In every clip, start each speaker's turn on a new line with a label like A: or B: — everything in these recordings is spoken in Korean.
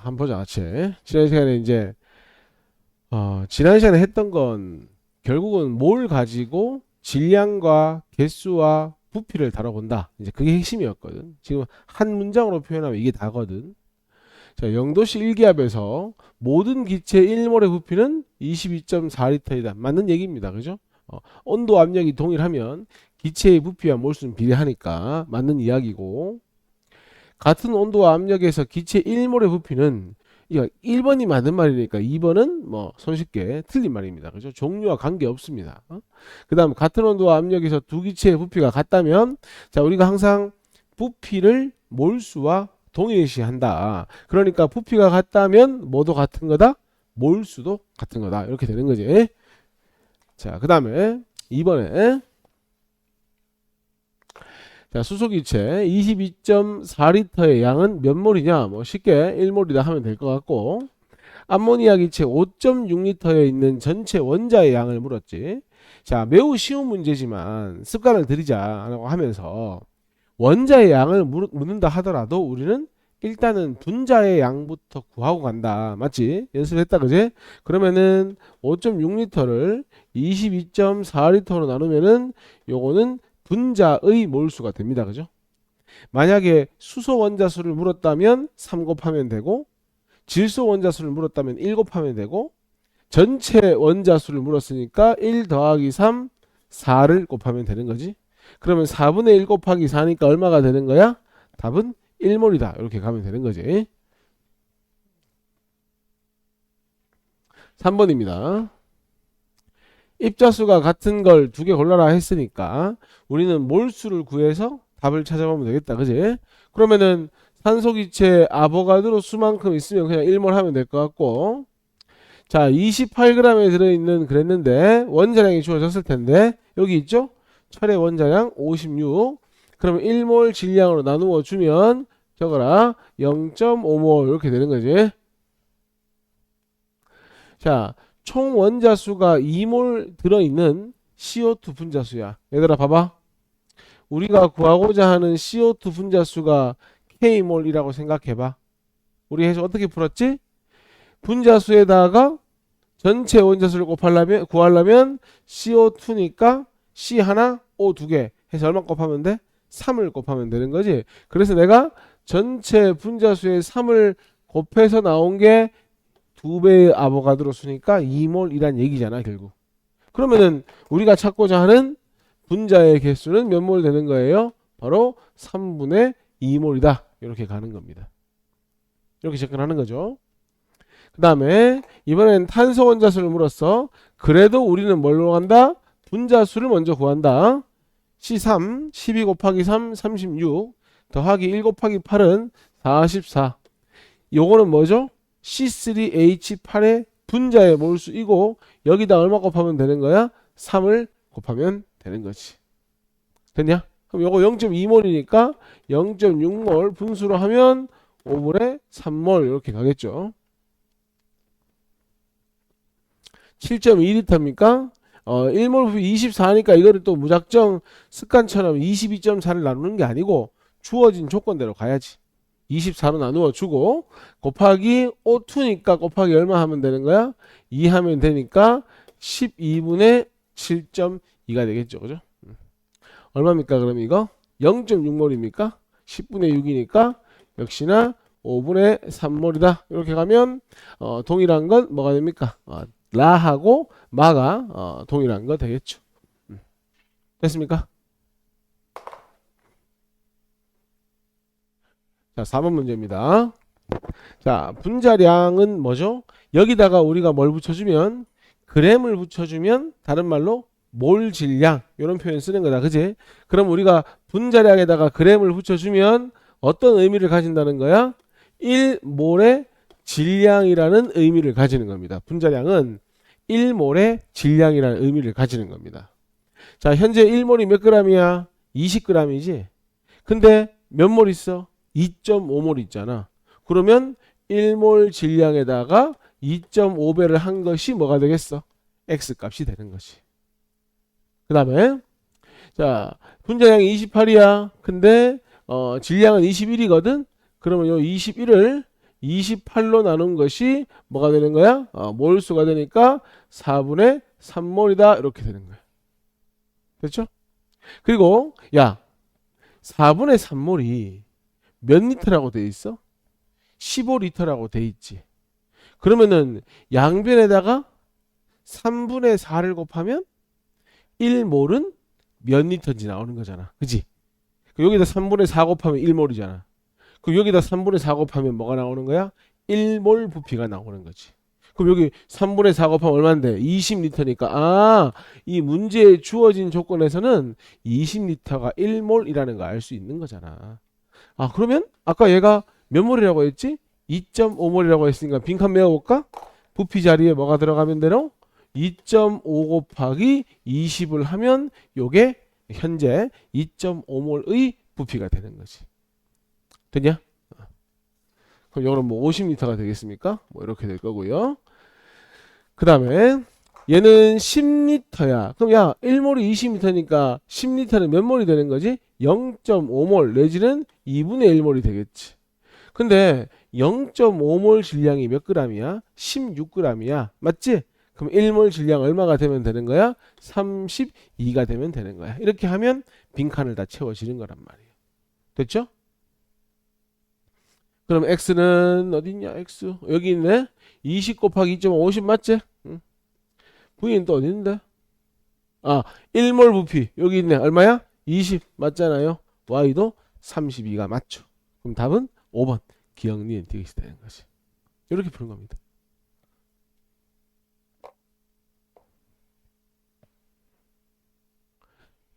A: 한번 보자 같이. 지난 시간에 이제 지난 시간에 했던 건 결국은 뭘 가지고 질량과 개수와 부피를 다뤄본다. 이제 그게 핵심이었거든. 지금 한 문장으로 표현하면 이게 다거든. 자, 0도씨 1기압에서 모든 기체 1몰의 부피는 22.4리터이다. 맞는 얘기입니다. 그죠? 온도 압력이 동일하면 기체의 부피와 몰수는 비례하니까 맞는 이야기고, 같은 온도와 압력에서 기체 1몰의 부피는, 이거 1번이 맞는 말이니까 2번은 뭐 손쉽게 틀린 말입니다. 그죠? 종류와 관계없습니다. 그 다음 같은 온도와 압력에서 두 기체의 부피가 같다면, 자, 우리가 항상 부피를 몰수와 동일시한다. 그러니까 부피가 같다면 뭐도 같은 거다? 몰수도 같은 거다. 이렇게 되는 거지. 자, 그 다음에 2번에, 자, 수소기체 22.4리터의 양은 몇 몰이냐? 뭐 쉽게 1몰이다 하면 될 것 같고, 암모니아 기체 5.6리터에 있는 전체 원자의 양을 물었지. 자, 매우 쉬운 문제지만 습관을 들이자라고 하면서 원자의 양을 묻는다 하더라도 우리는 일단은 분자의 양부터 구하고 간다. 맞지? 연습했다, 그지? 그러면은 5.6리터를 22.4리터로 나누면은 요거는 분자의 몰수가 됩니다. 그죠? 만약에 수소 원자수를 물었다면 3 곱하면 되고, 질소 원자수를 물었다면 1 곱하면 되고, 전체 원자수를 물었으니까 1 더하기 3, 4를 곱하면 되는 거지. 그러면 4분의 1 곱하기 4니까 얼마가 되는 거야? 답은 1몰이다. 이렇게 가면 되는 거지. 3번입니다. 입자수가 같은 걸 두 개 골라라 했으니까 우리는 몰수를 구해서 답을 찾아보면 되겠다. 그지? 그러면은 산소기체 아보가드로 수만큼 있으면 그냥 1몰 하면 될 것 같고, 자, 28g에 들어있는 그랬는데 원자량이 주어졌을 텐데 여기 있죠? 철의 원자량 56. 그러면 1몰 질량으로 나누어 주면 적어라 0.5몰 이렇게 되는 거지. 자, 총 원자수가 2몰 들어있는 CO2 분자수야. 얘들아 봐봐. 우리가 구하고자 하는 CO2 분자수가 K몰이라고 생각해봐. 우리 해서 어떻게 풀었지? 분자수에다가 전체 원자수를 구하려면 CO2니까 C 하나, O 두 개 해서 얼마 곱하면 돼? 3을 곱하면 되는 거지. 그래서 내가 전체 분자수의 3을 곱해서 나온 게 2배의 아보가드로 수니까 2몰이란 얘기잖아 결국. 그러면은 우리가 찾고자 하는 분자의 개수는 몇 몰 되는 거예요? 바로 3분의 2몰이다. 이렇게 가는 겁니다. 이렇게 접근하는 거죠. 그 다음에 이번엔 탄소 원자수를 물었어. 그래도 우리는 뭘로 간다? 분자수를 먼저 구한다. C3, 12 곱하기 3, 36 더하기 1 곱하기 8은 44. 요거는 뭐죠? C3H8의 분자의 몰수이고 여기다 얼마 곱하면 되는 거야? 3을 곱하면 되는 거지. 됐냐? 그럼 요거 0.2몰이니까 0.6몰 분수로 하면 5분의 3몰 이렇게 가겠죠. 7.2리터입니까? 1몰 부피 24니까 이거를 또 무작정 습관처럼 22.4를 나누는 게 아니고 주어진 조건대로 가야지. 24로 나누어 주고 곱하기 O2니까 곱하기 얼마 하면 되는 거야? 2 하면 되니까 12분의 7.2가 되겠죠. 그죠? 얼마입니까? 그럼 이거 0.6몰입니까? 10분의 6이니까 역시나 5분의 3몰이다. 이렇게 가면 동일한 건 뭐가 됩니까? 라하고 마가 동일한 거 되겠죠. 됐습니까? 자, 4번 문제입니다. 자, 분자량은 뭐죠? 여기다가 우리가 뭘 붙여주면, 그램을 붙여주면 다른 말로 몰 질량 이런 표현 쓰는 거다. 그지? 그럼 우리가 분자량에다가 그램을 붙여주면 어떤 의미를 가진다는 거야? 1몰의 질량이라는 의미를 가지는 겁니다. 분자량은 1몰의 질량이라는 의미를 가지는 겁니다. 자, 현재 1몰이 몇 g이야? 20g이지. 근데 몇 몰 있어? 2.5몰 있잖아. 그러면 1몰 질량에다가 2.5배를 한 것이 뭐가 되겠어? X 값이 되는 것이. 그 다음에 자, 분자량이 28이야. 근데 질량은 21이거든. 그러면 요 21을 28로 나눈 것이 뭐가 되는 거야? 몰수가 되니까 4분의 3몰이다. 이렇게 되는 거야. 됐죠? 그리고 야, 4분의 3몰이 몇 리터라고 돼 있어? 15리터라고 돼 있지. 그러면은 양변에다가 3분의 4를 곱하면 1몰은 몇 리터인지 나오는 거잖아. 그지? 여기다 3분의 4 곱하면 1몰이잖아. 그럼 여기다 3분의 4 곱하면 뭐가 나오는 거야? 1몰 부피가 나오는 거지. 그럼 여기 3분의 4 곱하면 얼마인데? 20리터니까 이 문제에 주어진 조건에서는 20리터가 1몰이라는 거 알 수 있는 거잖아. 그러면 아까 얘가 몇 몰이라고 했지? 2.5몰이라고 했으니까 빈칸 메워볼까? 부피 자리에 뭐가 들어가면 되노? 2.5 곱하기 20을 하면 요게 현재 2.5몰의 부피가 되는 거지. 됐냐? 그럼 요거는 뭐 50리터가 되겠습니까? 뭐 이렇게 될 거고요. 그 다음에 얘는 10리터야. 그럼 야 1몰이 20리터니까 10리터는 몇 몰이 되는 거지? 0.5몰 내지는 2분의 1몰이 되겠지. 근데 0.5몰 질량이 몇 g이야? 16g이야. 맞지? 그럼 1몰 질량 얼마가 되면 되는 거야? 32가 되면 되는 거야. 이렇게 하면 빈칸을 다 채워지는 거란 말이에요. 됐죠? 그럼 x는 어디 있냐? x 여기 있네. 20 곱하기 2.5 50 맞지? 응. v는 또 어디 있는데? 1몰 부피 여기 있네. 얼마야? 20 맞잖아요. y도 32가 맞죠. 그럼 답은 5번 기억 니은 디귿이 되는 거지. 이렇게 푸는 겁니다.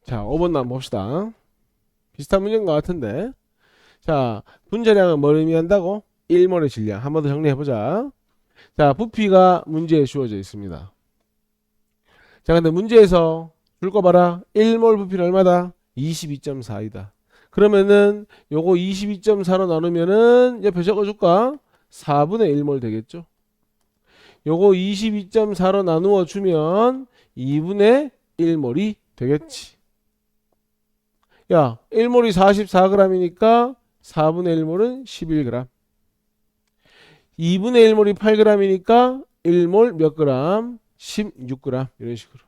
A: 자, 5번 한번 봅시다. 비슷한 문제인 것 같은데. 자, 분자량은 뭘 의미한다고? 1몰의 질량. 한 번 더 정리해보자. 자, 부피가 문제에 주어져 있습니다. 자, 근데 문제에서 줄 거 봐라. 1몰 부피는 얼마다? 22.4이다. 그러면은 요거 22.4로 나누면은 옆에 적어줄까? 4분의 1몰 되겠죠. 요거 22.4로 나누어 주면 2분의 1몰이 되겠지. 야, 1몰이 44g이니까 4분의 1몰은 11g. 2분의 1몰이 8g이니까 1몰 몇 g? 16g. 이런 식으로.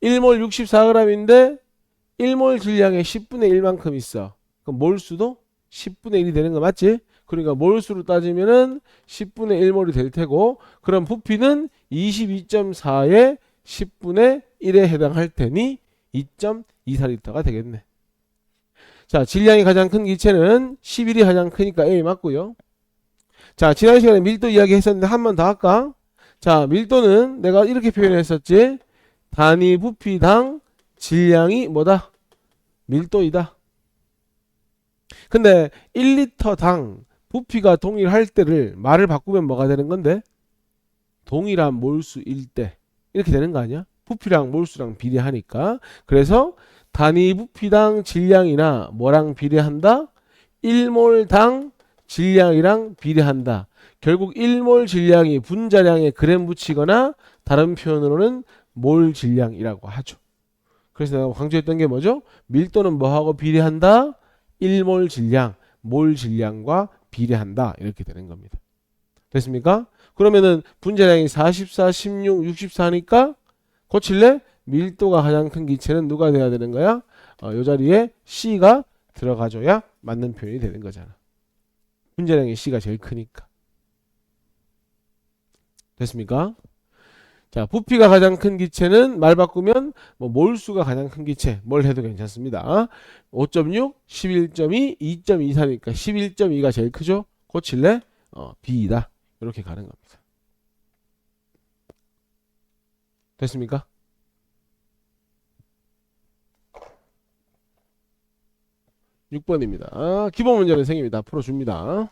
A: 1몰 64g인데 1몰 질량에 10분의 1만큼 있어. 그럼 몰수도 10분의 1이 되는 거 맞지? 그러니까 몰수로 따지면은 10분의 1몰이 될 테고, 그럼 부피는 22.4에 10분의 1에 해당할 테니 2.24리터가 되겠네. 자, 질량이 가장 큰 기체는 11이 가장 크니까 A 맞고요. 자, 지난 시간에 밀도 이야기 했었는데 한 번 더 할까? 자, 밀도는 내가 이렇게 표현했었지. 단위 부피당 질량이 뭐다? 밀도이다. 근데 1리터당 부피가 동일할 때를 말을 바꾸면 뭐가 되는 건데? 동일한 몰수일 때. 이렇게 되는 거 아니야? 부피랑 몰수랑 비례하니까. 그래서 단위 부피당 질량이나 뭐랑 비례한다? 1몰당 질량이랑 비례한다. 결국 1몰 질량이 분자량에 그램 붙이거나 다른 표현으로는 몰 질량이라고 하죠. 그래서 내가 강조했던 게 뭐죠? 밀도는 뭐하고 비례한다? 1몰 질량, 몰 질량과 비례한다. 이렇게 되는 겁니다. 됐습니까? 그러면은 분자량이 44, 16, 64니까 고칠래? 밀도가 가장 큰 기체는 누가 돼야 되는 거야? 이 자리에 C가 들어가줘야 맞는 표현이 되는 거잖아. 분자량이 C가 제일 크니까. 됐습니까? 자, 부피가 가장 큰 기체는 말 바꾸면 뭐 몰수가 가장 큰 기체 뭘 해도 괜찮습니다. 5.6, 11.2, 2.24니까 11.2가 제일 크죠? 고칠래? B이다. 이렇게 가는 겁니다. 됐습니까? (6번입니다) 기본 문제는 생깁니다. 풀어줍니다.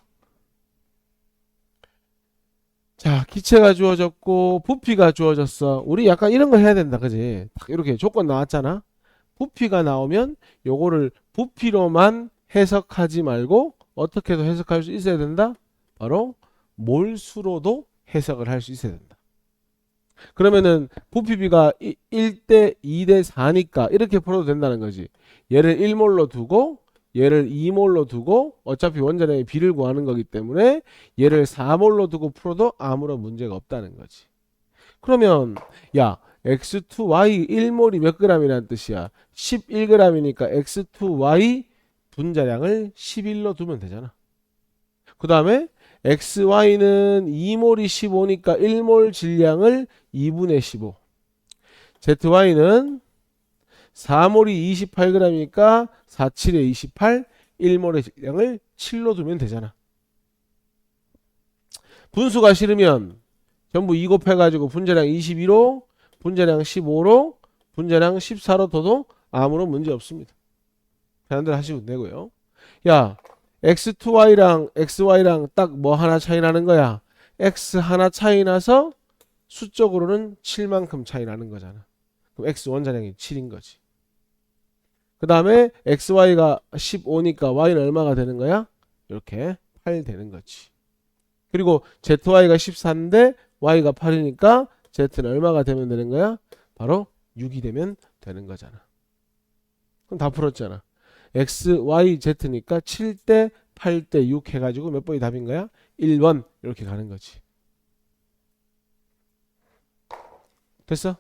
A: 자, 기체가 주어졌고 부피가 주어졌어. 우리 약간 이런 걸 해야 된다. 그지? 딱 이렇게 조건 나왔잖아. 부피가 나오면 요거를 부피로만 해석하지 말고 어떻게도 해석할 수 있어야 된다. 바로 몰수로도 해석을 할 수 있어야 된다. 그러면은 부피비가 1대 2대 4니까 이렇게 풀어도 된다는 거지. 얘를 1몰로 두고 얘를 2몰로 두고 어차피 원자량의 B를 구하는 거기 때문에 얘를 4몰로 두고 풀어도 아무런 문제가 없다는 거지. 그러면 야 X2Y 1몰이 몇 g이라는 뜻이야? 11g이니까 X2Y 분자량을 11로 두면 되잖아. 그 다음에 XY는 2몰이 15니까 1몰 질량을 2분의 15. ZY는 4몰이 28g이니까 47에 28, 1몰의 질량을 7로 두면 되잖아. 분수가 싫으면 전부 2 곱해가지고 분자량 22로, 분자량 15로, 분자량 14로 둬도 아무런 문제 없습니다. 편한대로 하시면 되고요. 야, X2Y랑 XY랑 딱 뭐 하나 차이 나는 거야? X 하나 차이 나서 수적으로는 7만큼 차이 나는 거잖아. 그럼 X 원자량이 7인 거지. 그 다음에 XY가 15니까 Y는 얼마가 되는 거야? 이렇게 8 되는 거지. 그리고 ZY가 14인데 Y가 8이니까 Z는 얼마가 되면 되는 거야? 바로 6이 되면 되는 거잖아. 그럼 다 풀었잖아. X, Y, Z니까 7대 8대 6 해가지고 몇 번이 답인 거야? 1번 이렇게 가는 거지. 됐어?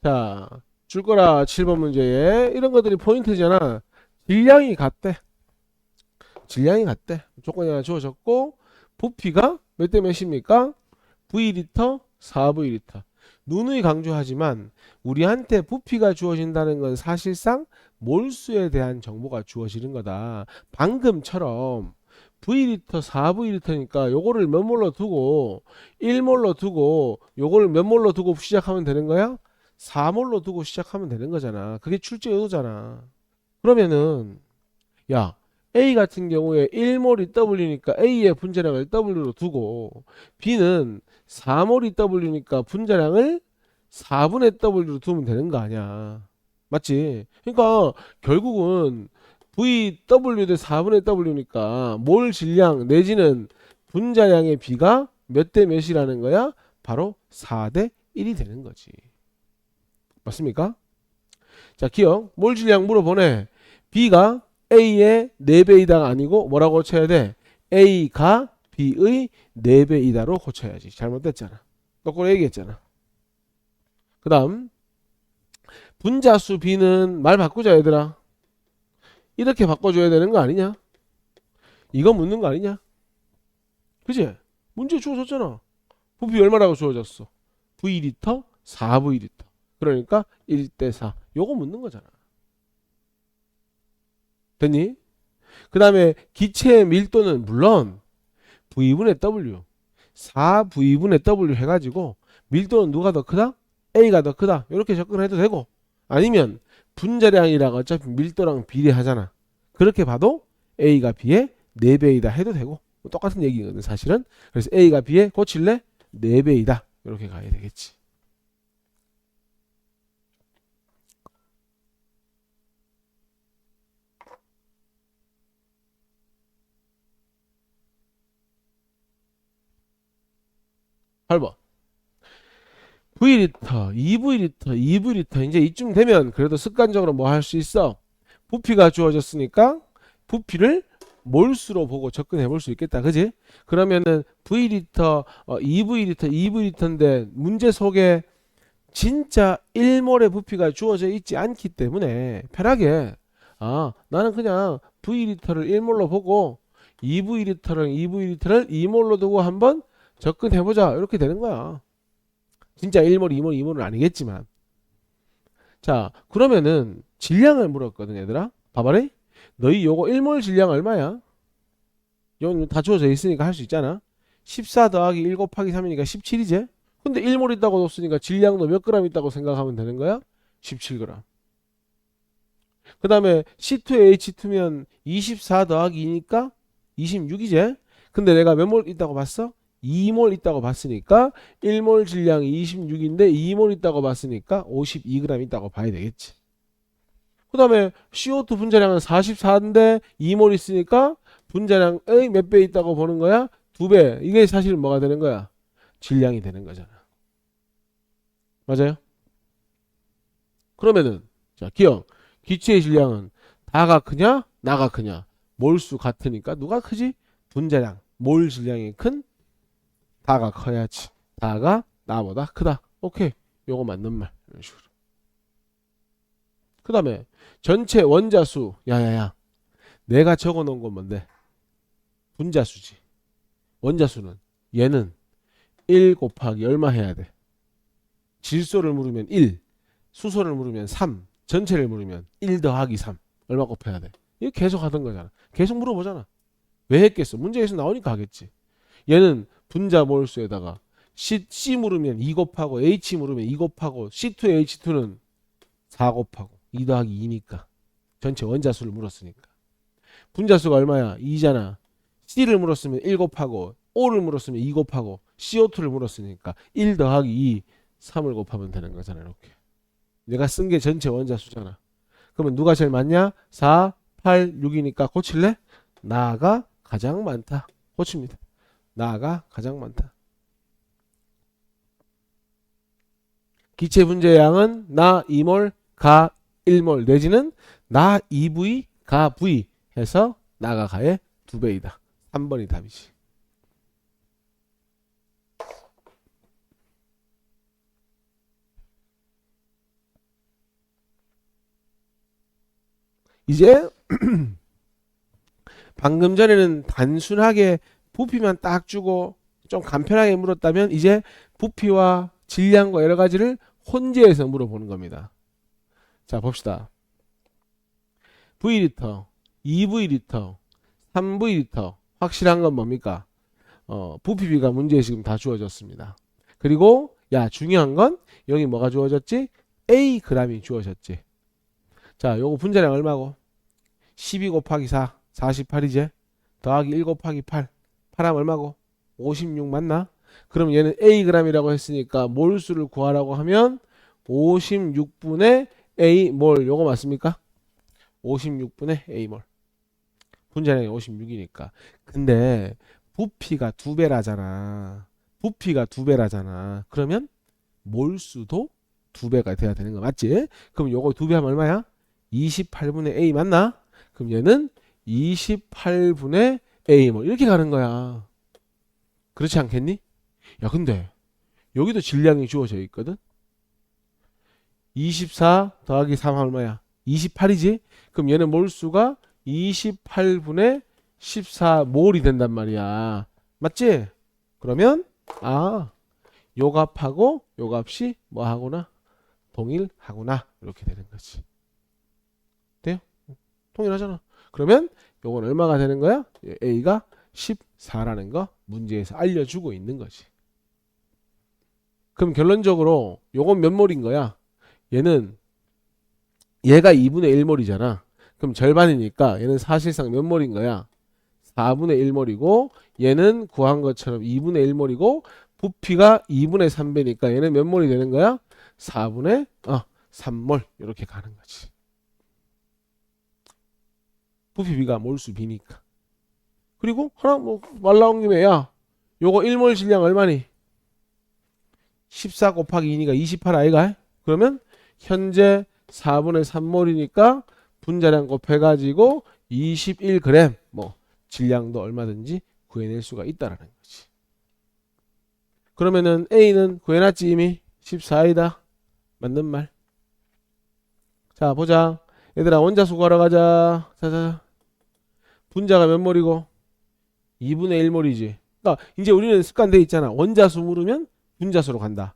A: 자, 줄 거라 7번 문제에 이런 것들이 포인트잖아. 질량이 같대. 질량이 같대. 조건이 하나 주어졌고 부피가 몇 대 몇입니까? V리터, 4V리터. 누누이 강조하지만 우리한테 부피가 주어진다는 건 사실상 몰수에 대한 정보가 주어지는 거다. 방금처럼 V리터, 4V리터니까 요거를 몇 몰로 두고 1몰로 두고 요거를 몇 몰로 두고 시작하면 되는 거야? 4몰로 두고 시작하면 되는 거잖아. 그게 출제 의도잖아. 그러면은 야 A 같은 경우에 1몰이 W니까 A의 분자량을 W로 두고 B는 4몰이 W니까 분자량을 4분의 W로 두면 되는 거 아니야. 맞지? 그러니까 결국은 VW 대 4분의 W니까 몰 질량 내지는 분자량의 B가 몇 대 몇이라는 거야? 바로 4대 1이 되는 거지. 맞습니까? 자, 기억. 몰 질량 물어보네. B가 A의 4배이다가 아니고 뭐라고 고쳐야 돼? A가 B의 4배이다로 고쳐야지. 잘못됐잖아. 거꾸로 얘기했잖아. 그 다음 분자수 B는 말 바꾸자 얘들아. 이렇게 바꿔줘야 되는 거 아니냐? 이거 묻는 거 아니냐? 그치? 문제 주어졌잖아. 부피 얼마라고 주어졌어? V리터, 4V리터. 그러니까 1대 4. 요거 묻는 거잖아. 됐니? 그 다음에 기체의 밀도는 물론 V분의 W 4V분의 W 해가지고 밀도는 누가 더 크다? A가 더 크다. 이렇게 접근해도 되고 아니면 분자량이랑 어차피 밀도랑 비례하잖아. 그렇게 봐도 A가 B의 4배이다 해도 되고 똑같은 얘기거든 사실은. 그래서 A가 B에 고칠래? 4배이다. 이렇게 가야 되겠지. (8번) V리터, 2V리터, 2V리터 이제 이쯤 되면 그래도 습관적으로 뭐 할 수 있어? 부피가 주어졌으니까 부피를 몰수로 보고 접근해 볼 수 있겠다. 그지? 그러면은 V리터, 2V리터, 2V리터인데 문제 속에 진짜 1몰의 부피가 주어져 있지 않기 때문에 편하게 나는 그냥 V리터를 1몰로 보고 2V리터를 2몰로 두고 한번 접근해보자 이렇게 되는 거야. 진짜 1몰, 2몰, 2몰은 아니겠지만 자 그러면은 질량을 물었거든 얘들아. 봐봐래. 너희 요거 1몰 질량 얼마야? 이건 다 주어져 있으니까 할 수 있잖아. 14 더하기 1 곱하기 3이니까 17이지. 근데 1몰 있다고 뒀으니까 질량도 몇 그램 있다고 생각하면 되는 거야? 17g. 그 다음에 C2H2면 24 더하기 2니까 26이지. 근데 내가 몇 몰 있다고 봤어? 2몰 있다고 봤으니까 1몰 질량이 26인데 2몰 있다고 봤으니까 52g 있다고 봐야 되겠지. 그 다음에 CO2 분자량은 44인데 2몰 있으니까 분자량의 몇 배 있다고 보는 거야? 2배. 이게 사실 뭐가 되는 거야? 질량이 되는 거잖아. 맞아요? 그러면은 자, 기억. 기체의 질량은 다가 크냐? 나가 크냐? 몰수 같으니까 누가 크지? 분자량. 몰 질량이 큰 다가 커야지. 다가 나보다 크다. 오케이. 요거 맞는 말. 이런 식으로. 그 다음에 전체 원자수. 야야야. 내가 적어 놓은 건 뭔데? 분자수지. 원자수는 얘는 1 곱하기 얼마 해야 돼? 질소를 물으면 1, 수소를 물으면 3, 전체를 물으면 1 더하기 3. 얼마 곱해야 돼? 이거 계속 하던 거잖아. 계속 물어보잖아. 왜 했겠어? 문제에서 나오니까 하겠지. 얘는 분자 몰수에다가 C 물으면 2 곱하고 H 물으면 2 곱하고 C2H2는 4 곱하고 2 더하기 2니까 전체 원자수를 물었으니까 분자수가 얼마야? 2잖아. C를 물었으면 1 곱하고 O를 물었으면 2 곱하고 CO2를 물었으니까 1 더하기 2 3을 곱하면 되는 거잖아. 이렇게 내가 쓴 게 전체 원자수잖아. 그러면 누가 제일 많냐? 4, 8, 6이니까 고칠래? 나가 가장 많다. 고칩니다. 나가 가장 많다. 기체 분자의 양은 나 2몰, 가 1몰 내지는 나 2V, 가 V 해서 나가 가의 2배이다. 3번이 답이지. 이제 방금 전에는 단순하게 부피만 딱 주고 좀 간편하게 물었다면 이제 부피와 질량과 여러 가지를 혼재해서 물어보는 겁니다. 자, 봅시다. V리터, 2V리터, 3V리터. 확실한 건 뭡니까? 부피비가 문제에 지금 다 주어졌습니다. 그리고 야, 중요한 건 여기 뭐가 주어졌지? A g이 주어졌지. 자, 요거 분자량 얼마고? 12 곱하기 4, 48이지? 더하기 1 곱하기 8, 8하면 얼마고? 56 맞나? 그럼 얘는 Ag이라고 했으니까 몰수를 구하라고 하면 56분의 A몰. 요거 맞습니까? 56분의 A몰. 분자량이 56이니까. 근데 부피가 2배라잖아. 부피가 2배라잖아. 그러면 몰수도 2배가 돼야 되는 거 맞지? 그럼 요거 2배 하면 얼마야? 28분의 A 맞나? 그럼 얘는 28분의 A몰. 이렇게 가는 거야. 그렇지 않겠니? 야, 근데 여기도 질량이 주어져 있거든. 24 더하기 3 얼마야? 28이지? 그럼 얘는 몰수가 28분의 14몰이 된단 말이야. 맞지? 그러면 요 값하고 요 값이 뭐 하구나? 동일하구나. 이렇게 되는 거지. 돼요? 동일하잖아. 그러면 요건 얼마가 되는 거야? A가 14라는 거 문제에서 알려주고 있는 거지. 그럼 결론적으로 요건 몇 몰인 거야? 얘가 2분의 1몰이잖아. 그럼 절반이니까 얘는 사실상 몇 몰인 거야? 4분의 1몰이고 얘는 구한 것처럼 2분의 1몰이고 부피가 2분의 3배니까 얘는 몇 몰이 되는 거야? 4분의 3몰. 이렇게 가는 거지. 부피비가 몰수 비니까. 그리고 하나 뭐 말 나온 김에 야 요거 1몰 질량 얼마니? 14 곱하기 2니까 28 아이가? 그러면 현재 4분의 3몰이니까 분자량 곱해가지고 21g 뭐 질량도 얼마든지 구해낼 수가 있다라는 거지. 그러면은 A는 구해놨지 이미 14이다. 맞는 말. 자 보자. 얘들아 원자수 구하러 가자. 자자. 분자가 몇 몰이고? 2분의 1몰이지. 그러니까 이제 우리는 습관돼 있잖아. 원자수 물으면 분자수로 간다.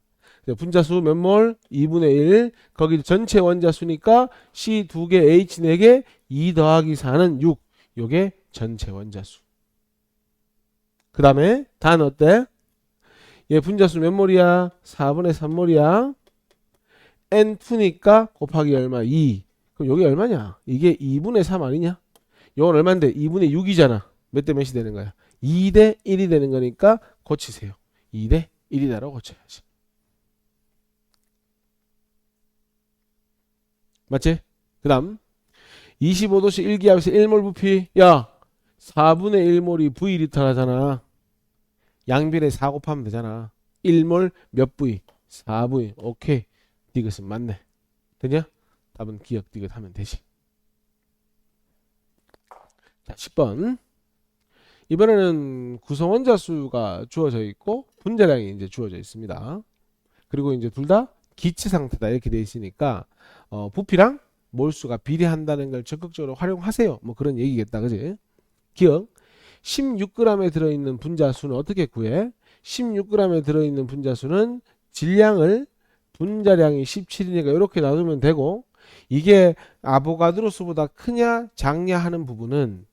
A: 분자수 몇 몰? 2분의 1. 거기 전체 원자수니까 C 2개, H 4개, 2 더하기 4는 6. 요게 전체 원자수. 그 다음에 단 어때? 얘 분자수 몇 몰이야? 4분의 3몰이야. N2니까 곱하기 얼마? 2. 그럼 요게 얼마냐? 이게 2분의 3 아니냐? 요건 얼만데? 2분의 6이잖아. 몇 대 몇이 되는 거야? 2대 1이 되는 거니까 고치세요. 2대 1이다라고 고쳐야지. 맞지? 그 다음 25도씨 1기압에서 1몰 부피. 야 4분의 1몰이 V리터라잖아. 양변에 4 곱하면 되잖아. 1몰 몇 부위? 4부위. 오케이. 디귿은 맞네. 되냐? 답은 기억 디귿 하면 되지. 자, 10번. 이번에는 구성원자 수가 주어져 있고 분자량이 이제 주어져 있습니다. 그리고 이제 둘 다 기체 상태다 이렇게 돼 있으니까 부피랑 몰수가 비례한다는 걸 적극적으로 활용하세요. 뭐 그런 얘기겠다. 그지? 기억. 16g에 들어있는 분자수는 어떻게 구해? 16g에 들어있는 분자수는 질량을 분자량이 17이니까 이렇게 놔두면 되고, 이게 아보가드로수보다 크냐 작냐 하는 부분은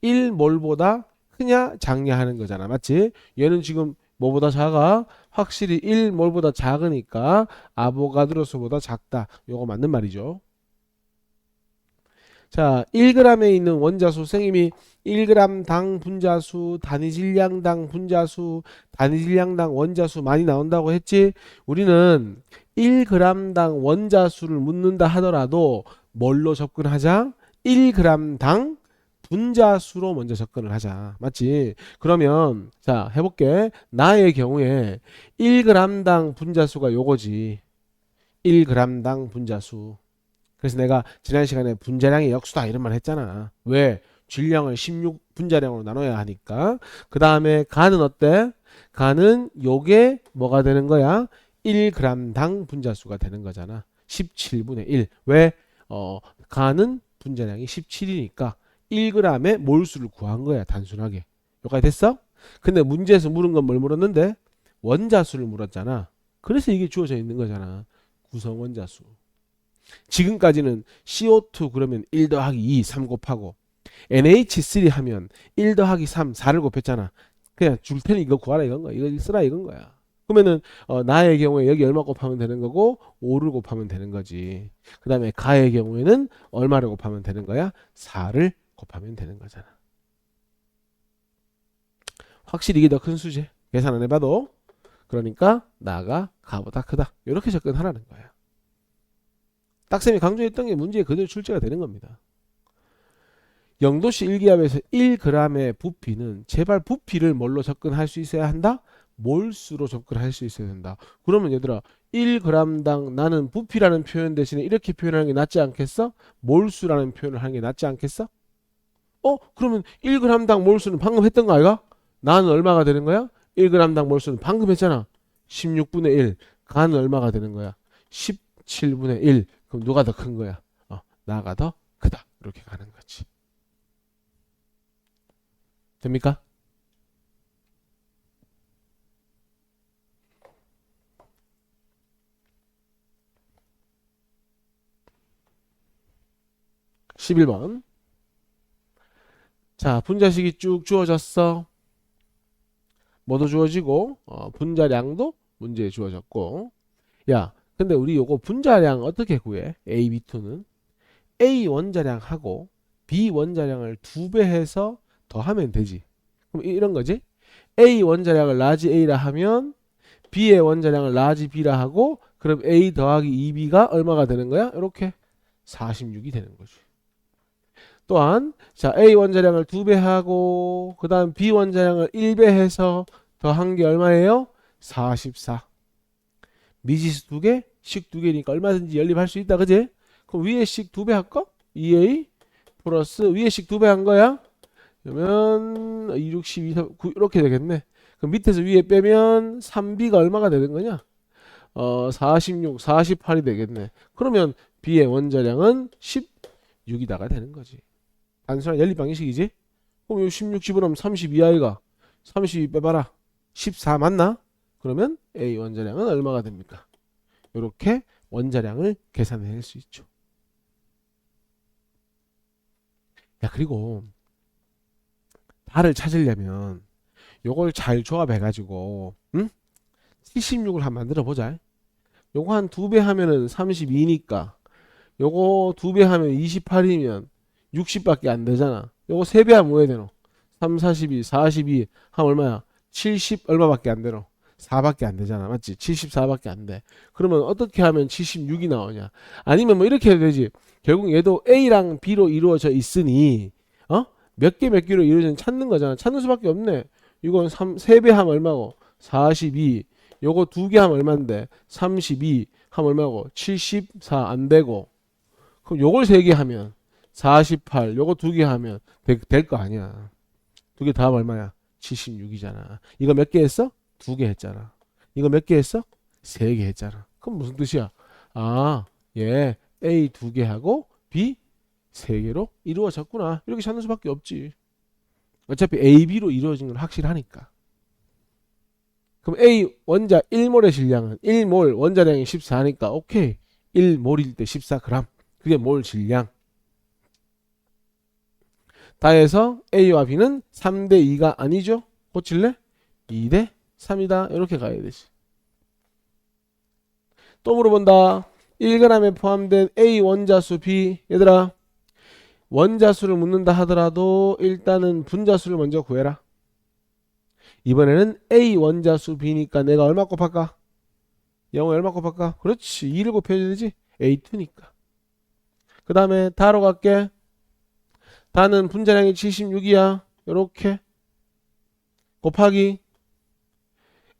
A: 1몰보다 크냐 작냐 하는 거잖아. 맞지? 얘는 지금 뭐보다 작아? 확실히 1몰보다 작으니까 아보가드로수보다 작다. 요거 맞는 말이죠. 자, 1g에 있는 원자수, 선생님이 1g당 분자수, 단위질량당 분자수, 단위질량당 원자수 많이 나온다고 했지? 우리는 1g당 원자수를 묻는다 하더라도 뭘로 접근하자? 1g당 분자수로 먼저 접근을 하자. 맞지? 그러면 자, 해볼게. 나의 경우에 1g당 분자수가 요거지. 1g당 분자수. 그래서 내가 지난 시간에 분자량의 역수다 이런 말 했잖아. 왜? 질량을 16분자량으로 나눠야 하니까. 그 다음에 간은 어때? 간은 요게 뭐가 되는 거야? 1g당 분자수가 되는 거잖아. 17분의 1. 왜? 간은 분자량이 17이니까 1g의 몰수를 구한 거야. 단순하게. 여기까지 됐어? 근데 문제에서 물은 건 뭘 물었는데? 원자수를 물었잖아. 그래서 이게 주어져 있는 거잖아. 구성 원자수. 지금까지는 CO2 그러면 1 더하기 2, 3 곱하고 NH3 하면 1 더하기 3, 4를 곱했잖아. 그냥 줄 테니 이거 구하라 이건 거야. 이거 쓰라 이건 거야. 그러면은 나의 경우에 여기 얼마 곱하면 되는 거고 5를 곱하면 되는 거지. 그 다음에 가의 경우에는 얼마를 곱하면 되는 거야? 4를 곱하면 되는 거잖아. 확실히 이게 더 큰 수지. 계산 안 해봐도. 그러니까 나가 가보다 크다. 이렇게 접근하라는 거야. 딱쌤이 강조했던 게 문제에 그대로 출제가 되는 겁니다. 영도시 1기압에서 1g의 부피는 제발 부피를 뭘로 접근할 수 있어야 한다? 몰수로 접근할 수 있어야 된다. 그러면 얘들아 1g당 나는 부피라는 표현 대신에 이렇게 표현하는 게 낫지 않겠어? 몰수라는 표현을 하는 게 낫지 않겠어? 그러면 1g당 몰수는 방금 했던 거 아이가? 나는 얼마가 되는 거야? 1g당 몰수는 방금 했잖아. 16분의 1. 간은 얼마가 되는 거야? 17분의 1. 그럼 누가 더 큰 거야? 나가 더 크다. 이렇게 가는 거지. 됩니까? (11번) 자, 분자식이 쭉 주어졌어. 뭐도 주어지고 분자량도 문제에 주어졌고. 야, 근데 우리 요거 분자량 어떻게 구해? A, B2는 A 원자량하고 B 원자량을 2배 해서 더하면 되지. 그럼 이런 거지. A 원자량을 라지 A라 하면 B의 원자량을 라지 B라 하고, 그럼 A 더하기 2B가 얼마가 되는 거야? 이렇게 46이 되는 거지. 또한 자, A 원자량을 2배 하고 그 다음 B 원자량을 1배 해서 더한 게 얼마예요? 44. 미지수 2개, 식 2개니까 얼마든지 연립할 수 있다. 그지? 그럼 위에 식 2배 할까? 2A 플러스 위에 식 2배 한 거야? 그러면 2, 6, 12, 9 이렇게 되겠네. 그럼 밑에서 위에 빼면 3B가 얼마가 되는 거냐? 46, 48이 되겠네. 그러면 B의 원자량은 16이다가 되는 거지. 단순한 연립 방식이지? 그럼 요 16 집어넣으면 32아이가 32 빼봐라. 14 맞나? 그러면 A 원자량은 얼마가 됩니까? 이렇게 원자량을 계산해낼 수 있죠. 야, 그리고 달을 찾으려면 요걸 잘 조합해가지고 76을 한번 만들어 보자. 요거 한 2배 하면은 32니까 요거 2배 하면 28이면 60밖에 안 되잖아. 요거 3배 하면 뭐 해야 되노? 3, 42, 42 하면 얼마야? 70 얼마밖에 안 되노? 4밖에 안 되잖아. 맞지? 74밖에 안 돼. 그러면 어떻게 하면 76이 나오냐? 아니면 뭐 이렇게 해도 되지. 결국 얘도 A랑 B로 이루어져 있으니 몇 개 몇 개로 이루어진 찾는 거잖아. 찾는 수밖에 없네. 이건 3배 하면 얼마고? 42. 요거 두 개 하면 얼마인데? 32 하면 얼마고? 74 안 되고. 그럼 요걸 세 개 하면 48. 요거 두 개 하면 될 거 아니야. 두 개 다 하면 얼마야? 76이잖아. 이거 몇 개 했어? 두 개 했잖아. 이거 몇 개 했어? 세 개 했잖아. 그럼 무슨 뜻이야? 아, 얘 A 두 개 하고 B 세 개로 이루어졌구나. 이렇게 찾는 수밖에 없지. 어차피 A, B로 이루어진 건 확실하니까. 그럼 A 원자 1몰의 질량은 1몰 원자량이 14니까 오케이. 1몰일 때 14g. 그게 몰 질량. 다 해서 A와 B는 3대 2가 아니죠? 고칠래? 2대 3이다. 이렇게 가야 되지. 또 물어본다. 1g에 포함된 A 원자수 B. 얘들아, 원자수를 묻는다 하더라도 일단은 분자수를 먼저 구해라. 이번에는 A 원자수 B니까 내가 얼마 곱할까? 0을 얼마 곱할까? 그렇지. 2를 곱해야 되지. A2니까. 그 다음에 다로 갈게. 다는 분자량이 76이야. 요렇게 곱하기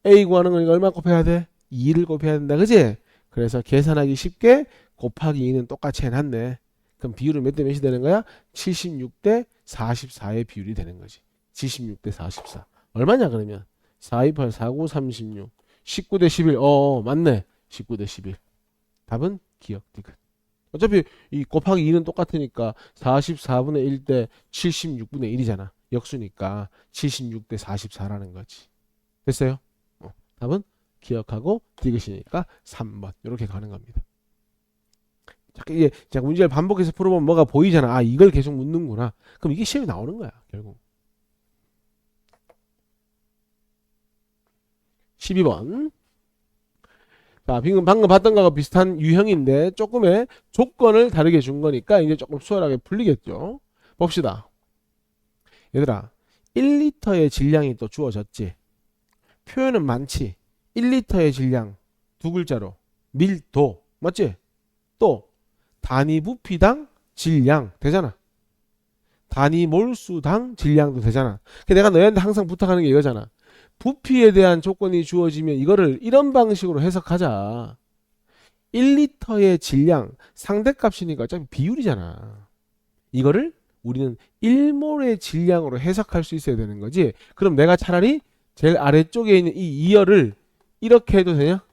A: A 구하는 거니까 얼마 곱해야 돼? 2를 곱해야 된다. 그지? 그래서 계산하기 쉽게 곱하기 2는 똑같이 해놨네. 그럼 비율은 몇 대 몇이 되는 거야? 76대 44의 비율이 되는 거지. 76대 44. 얼마냐 그러면? 428, 49, 36. 19대 11. 맞네. 19대 11. 답은 기억 디귿. 어차피 이 곱하기 2는 똑같으니까 44분의 1 대 76분의 1이잖아. 역수니까 76대 44라는 거지. 됐어요? 답은 기억하고 디귿이니까 3번. 이렇게 가는 겁니다. 이게 자, 문제를 반복해서 풀어보면 뭐가 보이잖아. 아, 이걸 계속 묻는구나. 그럼 이게 시험에 나오는 거야, 결국. 12번. 자, 방금 봤던 거하고 비슷한 유형인데 조금의 조건을 다르게 준 거니까 이제 조금 수월하게 풀리겠죠. 봅시다. 얘들아, 1리터의 질량이 또 주어졌지. 표현은 많지. 1리터의 질량 두 글자로 밀도 맞지? 또 단위 부피당 질량 되잖아. 단위 몰수당 질량도 되잖아. 내가 너희한테 항상 부탁하는 게 이거잖아. 부피에 대한 조건이 주어지면 이거를 이런 방식으로 해석하자. 1리터의 질량 상대값이니까 어차피 비율이잖아. 이거를 우리는 1몰의 질량으로 해석할 수 있어야 되는 거지. 그럼 내가 차라리 제일 아래쪽에 있는 이 2열을 이렇게 해도 되냐?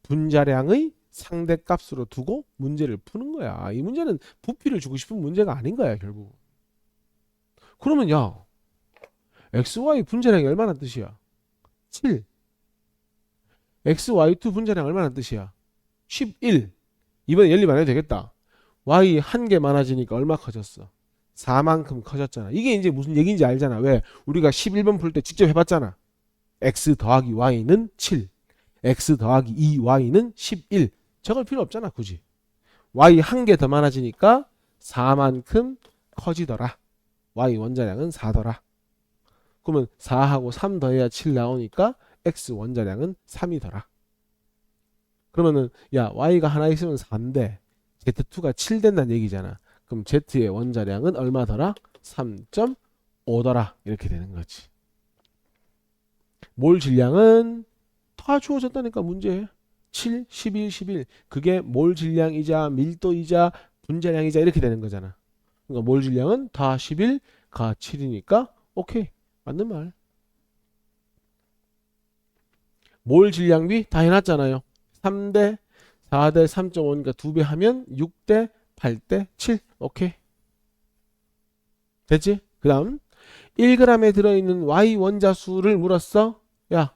A: 분자량의 상대값으로 두고 문제를 푸는 거야. 이 문제는 부피를 주고 싶은 문제가 아닌 거야, 결국. 그러면 야, XY 분자량이 얼마나 뜻이야? 7. XY2 분자량 얼마나 뜻이야? 11. 이번에 연립 안 해도 되겠다. Y 한 개 많아지니까 얼마 커졌어? 4만큼 커졌잖아. 이게 이제 무슨 얘기인지 알잖아. 왜? 우리가 11번 풀 때 직접 해봤잖아. X 더하기 Y는 7. X 더하기 2Y는 11. 적을 필요 없잖아, 굳이. Y 한 개 더 많아지니까 4만큼 커지더라. Y 원자량은 4더라. 그러면 4하고 3 더해야 7 나오니까 X 원자량은 3이더라. 그러면은 야, Y가 하나 있으면 4인데 Z2가 7 된다는 얘기잖아. 그럼 Z의 원자량은 얼마더라? 3.5더라. 이렇게 되는 거지. 몰 질량은 다 주어졌다니까 문제. 7, 11, 11. 그게 몰 질량이자 밀도이자 분자량이자 이렇게 되는 거잖아. 그러니까 몰 질량은 다 11, 가 7이니까 오케이. 맞는 말. 몰 질량비 다 해놨잖아요. 3대 4대 3.5니까 2배 하면 6대 8대 7. 오케이. 됐지? 그 다음 1g에 들어있는 Y 원자수를 물었어. 야,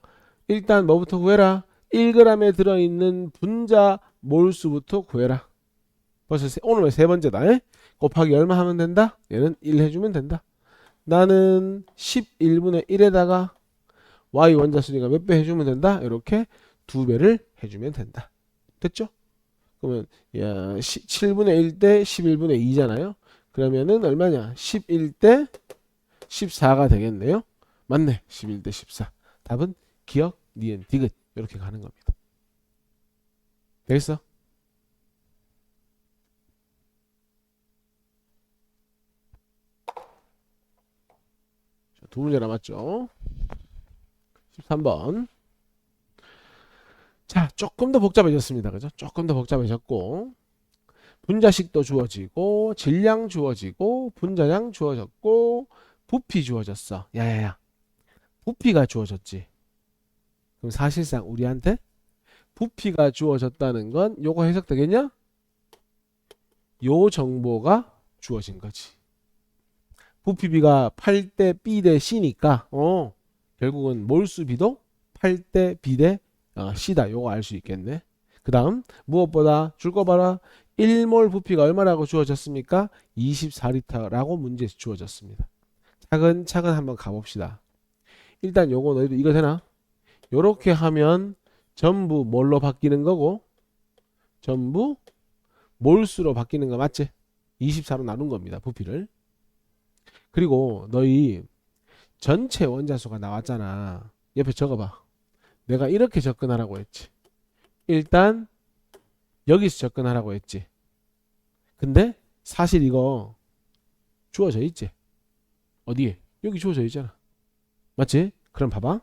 A: 일단 뭐부터 구해라? 1g에 들어있는 분자 몰수부터 구해라. 벌써 오늘 세 번째다. 에? 곱하기 얼마 하면 된다? 얘는 1 해주면 된다. 나는 11분의 1에다가 Y 원자수니까 몇 배 해주면 된다? 이렇게 2배를 해주면 된다. 됐죠? 그러면 야 7분의 1 대 11분의 2잖아요. 그러면은 얼마냐? 11대 14가 되겠네요. 맞네. 11대 14. 답은 기억, 니은, 디귿 이렇게 가는 겁니다. 되겠어? 두 문제 남았죠. 13번. 자, 조금 더 복잡해졌습니다. 그죠? 조금 더 복잡해졌고, 분자식도 주어지고, 질량 주어지고, 분자량 주어졌고, 부피 주어졌어. 야야야. 부피가 주어졌지. 그럼 사실상 우리한테 부피가 주어졌다는 건 요거 해석되겠냐? 요 정보가 주어진 거지. 부피비가 8대 B 대 C니까 결국은 몰수비도 8대 B 대 C다. 요거 알 수 있겠네. 그 다음 무엇보다 줄 거 봐라. 1몰 부피가 얼마라고 주어졌습니까? 24리터라고 문제에서 주어졌습니다. 차근차근 한번 가봅시다. 일단 요거 너희들 이거 되나? 요렇게 하면 전부 뭘로 바뀌는 거고 전부 몰수로 바뀌는 거 맞지? 24로 나눈 겁니다. 부피를. 그리고 너희 전체 원자수가 나왔잖아. 옆에 적어봐. 내가 이렇게 접근하라고 했지. 일단 여기서 접근하라고 했지. 근데 사실 이거 주어져 있지. 어디에? 여기 주어져 있잖아. 맞지? 그럼 봐봐.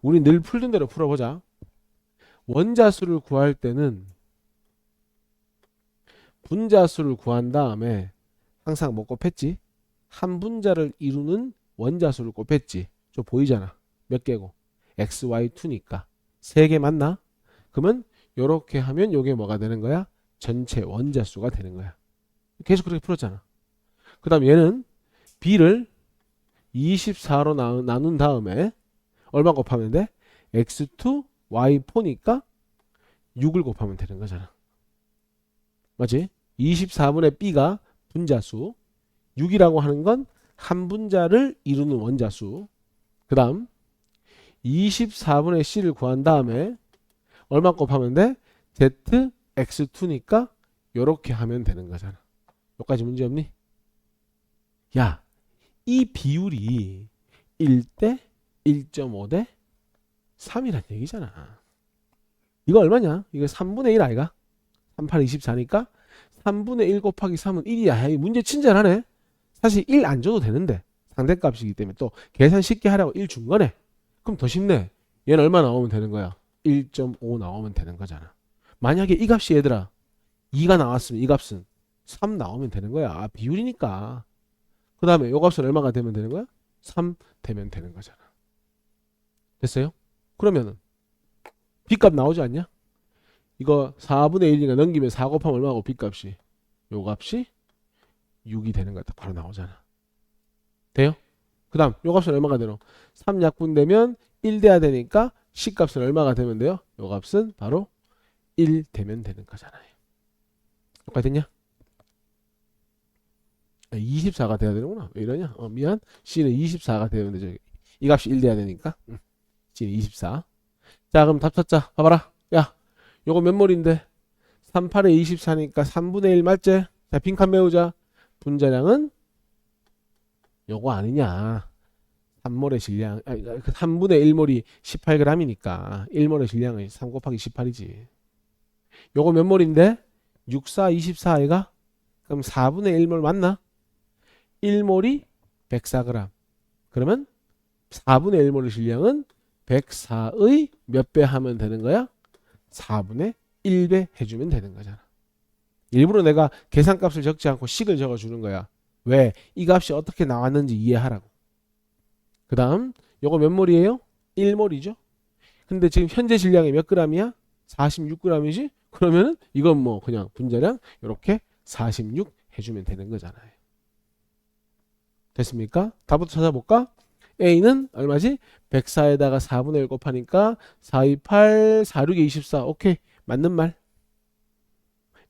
A: 우리 늘 풀던 대로 풀어보자. 원자수를 구할 때는 분자수를 구한 다음에 항상 뭐 곱했지? 한 분자를 이루는 원자수를 곱했지. 좀 보이잖아. 몇 개고? XY2니까. 3개 맞나? 그러면 요렇게 하면 요게 뭐가 되는 거야? 전체 원자수가 되는 거야. 계속 그렇게 풀었잖아. 그 다음 얘는 B를 24로 나눈 다음에 얼마 곱하면 돼? X2, Y4니까 6을 곱하면 되는 거잖아. 맞지? 24분의 B가 분자수, 6이라고 하는 건 한 분자를 이루는 원자수. 그 다음 24분의 C를 구한 다음에 얼마 곱하면 돼? Z, X2니까 요렇게 하면 되는 거잖아. 여기까지 문제 없니? 야, 이 비율이 1대 1.5대 3이란 얘기잖아. 이거 얼마냐? 이거 3분의 1 아이가? 38, 24니까 3분의 1 곱하기 3은 1이야. 문제 친절하네. 사실 1 안 줘도 되는데 상대값이기 때문에 또 계산 쉽게 하라고 1 준 거네. 그럼 더 쉽네. 얘는 얼마 나오면 되는 거야? 1.5 나오면 되는 거잖아. 만약에 이 값이 얘들아 2가 나왔으면 이 값은 3 나오면 되는 거야. 아, 비율이니까. 그 다음에 이 값은 얼마가 되면 되는 거야? 3 되면 되는 거잖아. 됐어요? 그러면은 B값 나오지 않냐? 이거 4분의 1이니까 넘기면 4 곱하면 얼마고 B값이? 요 값이 6이 되는 거다. 바로 나오잖아. 돼요? 그 다음 요 값은 얼마가 되노? 3 약분되면 1 돼야 되니까 C값은 얼마가 되면 돼요? 요 값은 바로 1 되면 되는 거잖아요. 여기까지 됐냐? 24가 돼야 되는구나. 왜 이러냐? 미안. C는 24가 되면 되죠. 이 값이 1 돼야 되니까. C는 24. 자, 그럼 답 찾자. 봐봐라. 야, 요거 몇 몰인데? 38에 24니까 3분의 1 맞지? 자, 빈칸 메우자. 분자량은 요거 아니냐. 3몰의 질량, 3분의 1몰이 18g이니까 1몰의 질량은 3 곱하기 18이지. 요거 몇 몰인데? 6, 4, 24 아이가? 그럼 4분의 1몰 맞나? 1몰이 104g. 그러면 4분의 1몰의 질량은 104의 몇 배 하면 되는 거야? 4분의 1배 해주면 되는 거잖아. 일부러 내가 계산값을 적지 않고 식을 적어주는 거야. 왜? 이 값이 어떻게 나왔는지 이해하라고. 그 다음 요거 몇 몰이에요? 1몰이죠. 근데 지금 현재 질량이 몇 g이야? 46g이지? 그러면은 이건 뭐 그냥 분자량 이렇게 46 해주면 되는 거잖아요. 됐습니까? 답부터 찾아볼까? A는 얼마지? 104에다가 4분의 1 곱하니까 428, 46에 24. 오케이. 맞는 말.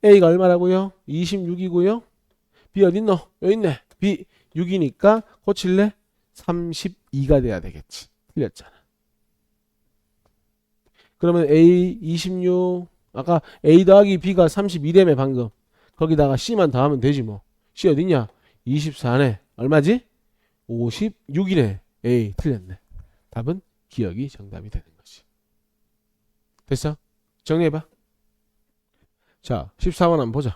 A: A가 얼마라고요? 26이고요. B 어딨노? 여기 있네. B 6이니까 고칠래? 32가 돼야 되겠지. 틀렸잖아. 그러면 A 26 아까 A 더하기 B가 32래며 방금. 거기다가 C만 더하면 되지 뭐. C 어딨냐? 24네. 얼마지? 56이네. A 틀렸네. 답은 기억이 정답이 되는 거지. 됐어? 정리해봐. 자, 14번 한번 보자.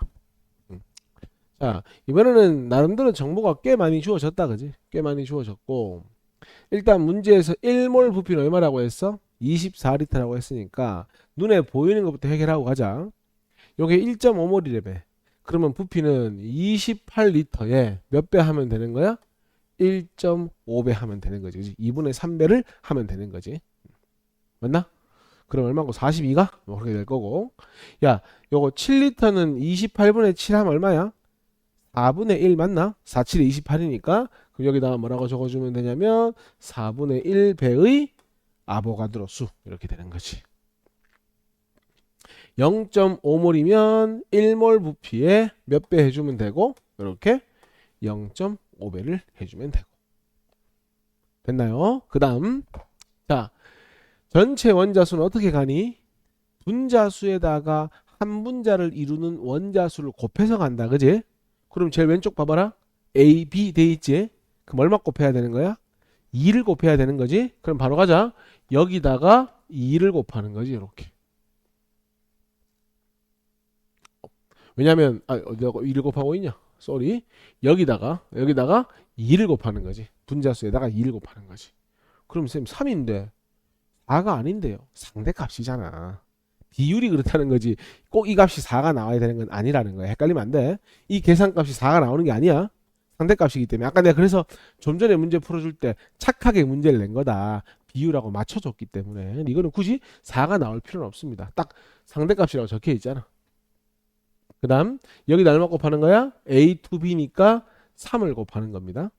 A: 자, 이번에는 나름대로 정보가 꽤 많이 주어졌다, 그지? 꽤 많이 주어졌고, 일단 문제에서 1몰 부피는 얼마라고 했어? 24리터라고 했으니까 눈에 보이는 것부터 해결하고 가자. 요게 1.5몰이래매. 그러면 부피는 28리터에 몇 배 하면 되는 거야? 1.5배 하면 되는 거지. 그치? 2분의 3배를 하면 되는 거지. 맞나? 그럼 얼마고? 42가? 뭐 그렇게 될 거고. 야, 요거 7리터는 28분의 7 하면 얼마야? 4분의 1 맞나? 4, 7이 28이니까 그럼 여기다가 뭐라고 적어주면 되냐면 4분의 1배의 아보가드로 수 이렇게 되는 거지. 0.5몰이면 1몰 부피에 몇 배 해주면 되고 이렇게 0.5배를 해주면 되고. 됐나요? 그 다음 자 전체 원자수는 어떻게 가니? 분자수에다가 한 분자를 이루는 원자수를 곱해서 간다. 그지? 그럼 제일 왼쪽 봐봐라. A, B 돼 있지? 그럼 얼마 곱해야 되는 거야? 2를 곱해야 되는 거지? 그럼 바로 가자. 여기다가 2를 곱하는 거지. 이렇게. 왜냐면 내가 2를 곱하고 있냐? 쏘리. 여기다가 2를 곱하는 거지. 분자수에다가 2를 곱하는 거지. 그럼 쌤 3인데 4가 아닌데요. 상대값이잖아. 비율이 그렇다는 거지. 꼭 이 값이 4가 나와야 되는 건 아니라는 거야. 헷갈리면 안 돼. 이 계산값이 4가 나오는 게 아니야. 상대값이기 때문에. 아까 내가 그래서 좀 전에 문제 풀어줄 때 착하게 문제를 낸 거다. 비율하고 맞춰줬기 때문에. 이거는 굳이 4가 나올 필요는 없습니다. 딱 상대값이라고 적혀 있잖아. 그 다음 여기다 얼마 곱하는 거야? A to B니까 3을 곱하는 겁니다.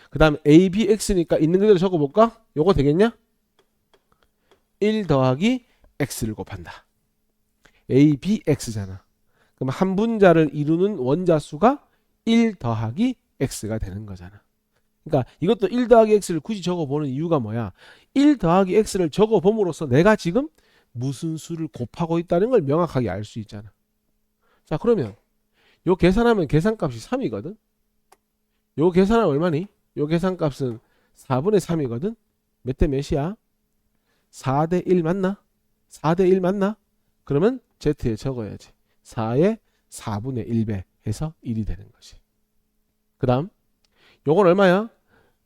A: 그 다음 A, B, X니까 있는 그대로 적어볼까? 요거 되겠냐? 1 더하기 X를 곱한다. A, B, X잖아. 그럼 한 분자를 이루는 원자수가 1 더하기 X가 되는 거잖아. 그러니까 이것도 1 더하기 X를 굳이 적어보는 이유가 뭐야? 1 더하기 X를 적어봄으로써 내가 지금 무슨 수를 곱하고 있다는 걸 명확하게 알 수 있잖아. 자 그러면 요 계산하면 계산값이 3이거든. 요 계산하면 얼마니? 요 계산값은 4분의 3이거든. 몇 대 몇이야? 4대 1 맞나? 4대 1 맞나? 그러면 Z에 적어야지. 4의 4분의 1배 해서 1이 되는 거지. 그 다음 요건 얼마야?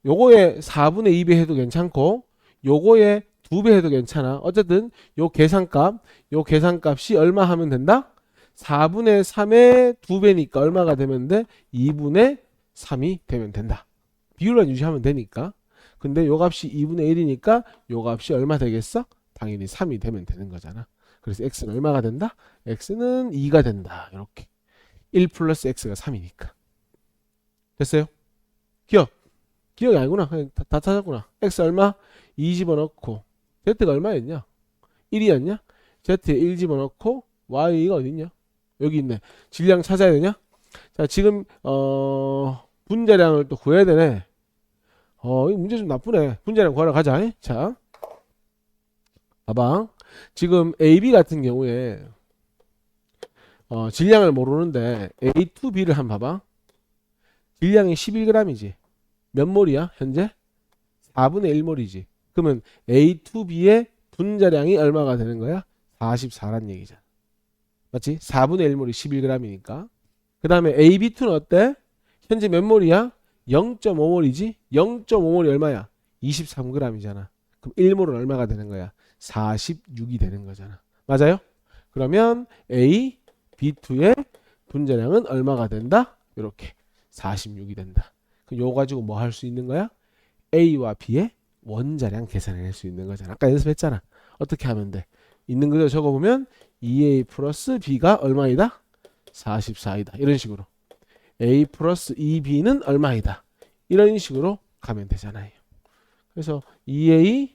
A: 요거에 4분의 2배 해도 괜찮고 요거에 2배 해도 괜찮아. 어쨌든 요 계산값이 얼마 하면 된다? 4분의 3의 2배니까 얼마가 되면 돼? 2분의 3이 되면 된다. 비율만 유지하면 되니까. 근데 요 값이 2분의 1이니까 요 값이 얼마 되겠어? 당연히 3이 되면 되는 거잖아. 그래서 x는 얼마가 된다? x는 2가 된다. 이렇게. 1 플러스 x가 3이니까. 됐어요? 기억이 아니구나. 다 찾았구나. x 얼마? 2 집어넣고 z가 얼마였냐? 1이었냐? z에 1 집어넣고 y가 어딨냐? 여기 있네. 질량 찾아야 되냐? 자 지금 분자량을 또 구해야 되네. 이 문제 좀 나쁘네. 분자량 구하러 가자. 자 봐봐. 지금 AB 같은 경우에 질량을 모르는데 A to B를 한번 봐봐. 질량이 11g이지. 몇 몰이야 현재? 4분의 1몰이지. 그러면 A to B의 분자량이 얼마가 되는 거야? 44란 얘기잖아. 맞지? 4분의 1몰이 11g이니까. 그 다음에 AB2는 어때? 현재 몇 몰이야? 0.5몰이지? 0.5몰이 얼마야? 23g이잖아. 그럼 1몰은 얼마가 되는 거야? 46이 되는 거잖아. 맞아요? 그러면 A, B2의 분자량은 얼마가 된다? 이렇게 46이 된다. 그럼 요거 가지고 뭐 할 수 있는 거야? A와 B의 원자량 계산해낼 수 있는 거잖아. 아까 연습했잖아. 어떻게 하면 돼? 있는 그대로 적어보면 2A 플러스 B가 얼마이다? 44이다. 이런 식으로. A 플러스 2B는 얼마이다. 이런 식으로 가면 되잖아요. 그래서 2A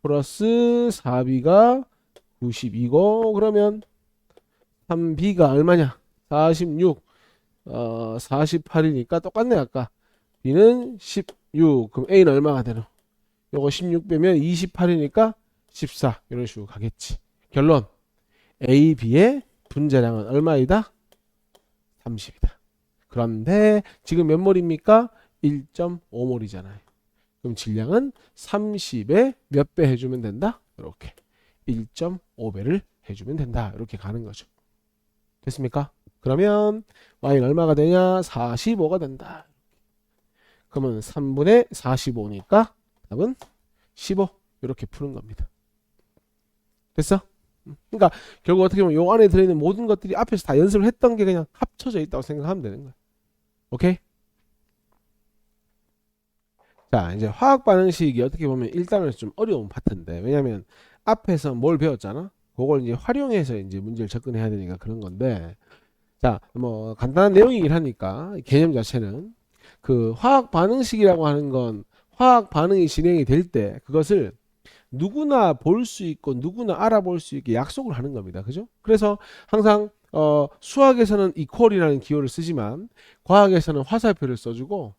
A: 플러스 4B가 92고 그러면 3B가 얼마냐? 46 48이니까 똑같네 아까. B는 16. 그럼 A는 얼마가 되노? 요거 16 빼면 28이니까 14. 이런 식으로 가겠지. 결론 A, B의 분자량은 얼마이다? 30이다. 그런데 지금 몇 몰입니까? 1.5몰이잖아요. 그럼 질량은 30에 몇 배 해주면 된다? 이렇게 1.5배를 해주면 된다. 이렇게 가는 거죠. 됐습니까? 그러면 y는 얼마가 되냐? 45가 된다. 그러면 3분의 45니까 답은 15. 이렇게 푸는 겁니다. 됐어? 그러니까 결국 어떻게 보면 요 안에 들어있는 모든 것들이 앞에서 다 연습을 했던 게 그냥 합쳐져 있다고 생각하면 되는 거야. 오케이? 자, 이제 화학 반응식이 어떻게 보면 1단원에서 좀 어려운 파트인데, 왜냐면 앞에서 뭘 배웠잖아? 그걸 이제 활용해서 이제 문제를 접근해야 되니까 그런 건데, 자, 뭐 간단한 내용이긴 하니까 개념 자체는 그 화학 반응식이라고 하는 건 화학 반응이 진행이 될 때 그것을 누구나 볼 수 있고 누구나 알아볼 수 있게 약속을 하는 겁니다. 그죠? 그래서 항상 수학에서는 이퀄이라는 기호를 쓰지만 과학에서는 화살표를 써주고,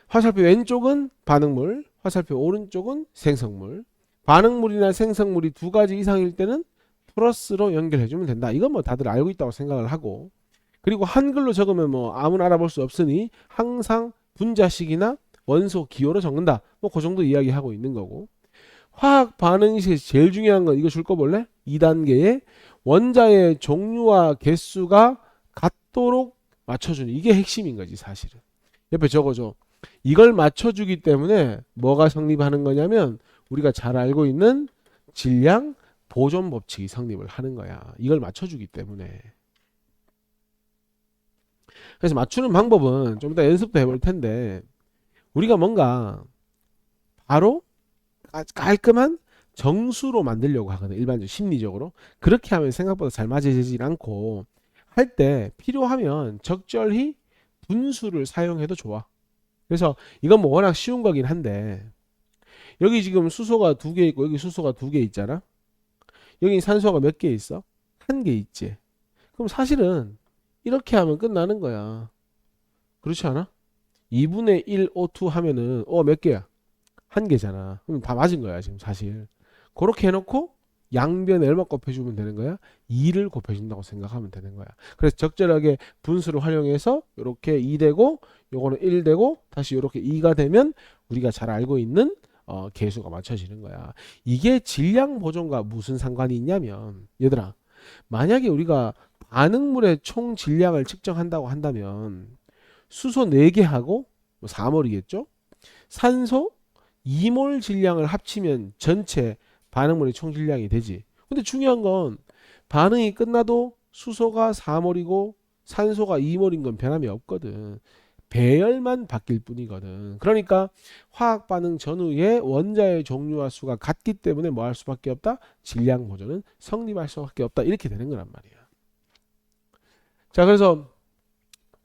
A: 화살표 왼쪽은 반응물, 화살표 오른쪽은 생성물. 반응물이나 생성물이 두 가지 이상일 때는 플러스로 연결해주면 된다. 이건 뭐 다들 알고 있다고 생각을 하고, 그리고 한글로 적으면 뭐 아무나 알아볼 수 없으니 항상 분자식이나 원소 기호로 적는다. 뭐 그 정도 이야기하고 있는 거고, 화학 반응식에서 제일 중요한 건 이거 줄 거 볼래? 2단계에 원자의 종류와 개수가 같도록 맞춰주는, 이게 핵심인 거지 사실은. 옆에 적어줘. 이걸 맞춰주기 때문에 뭐가 성립하는 거냐면 우리가 잘 알고 있는 질량 보존 법칙이 성립을 하는 거야. 이걸 맞춰주기 때문에. 그래서 맞추는 방법은 좀 이따 연습도 해볼 텐데, 우리가 뭔가 바로 깔끔한 정수로 만들려고 하거든. 일반적으로 심리적으로. 그렇게 하면 생각보다 잘 맞아지질 않고, 할 때 필요하면 적절히 분수를 사용해도 좋아. 그래서 이건 뭐 워낙 쉬운 거긴 한데, 여기 지금 수소가 두 개 있고 여기 수소가 두 개 있잖아. 여기 산소가 몇 개 있어? 한 개 있지. 그럼 사실은 이렇게 하면 끝나는 거야. 그렇지 않아? 2분의 1 O2 하면은 몇 개야? 한 개잖아. 그럼 다 맞은 거야 지금 사실. 그렇게 해놓고 양변에 얼마 곱해주면 되는 거야? 2를 곱해준다고 생각하면 되는 거야. 그래서 적절하게 분수를 활용해서 이렇게 2 되고 요거는 1 되고 다시 이렇게 2가 되면 우리가 잘 알고 있는 개수가 맞춰지는 거야. 이게 질량 보존과 무슨 상관이 있냐면, 얘들아, 만약에 우리가 반응물의 총 질량을 측정한다고 한다면 수소 4개하고 4몰이겠죠? 산소 2몰 질량을 합치면 전체 반응물의 총 질량이 되지. 근데 중요한 건 반응이 끝나도 수소가 4몰이고 산소가 2몰인 건 변함이 없거든. 배열만 바뀔 뿐이거든. 그러니까 화학 반응 전후에 원자의 종류와 수가 같기 때문에 뭐 할 수밖에 없다? 질량 보존은 성립할 수밖에 없다. 이렇게 되는 거란 말이야. 자, 그래서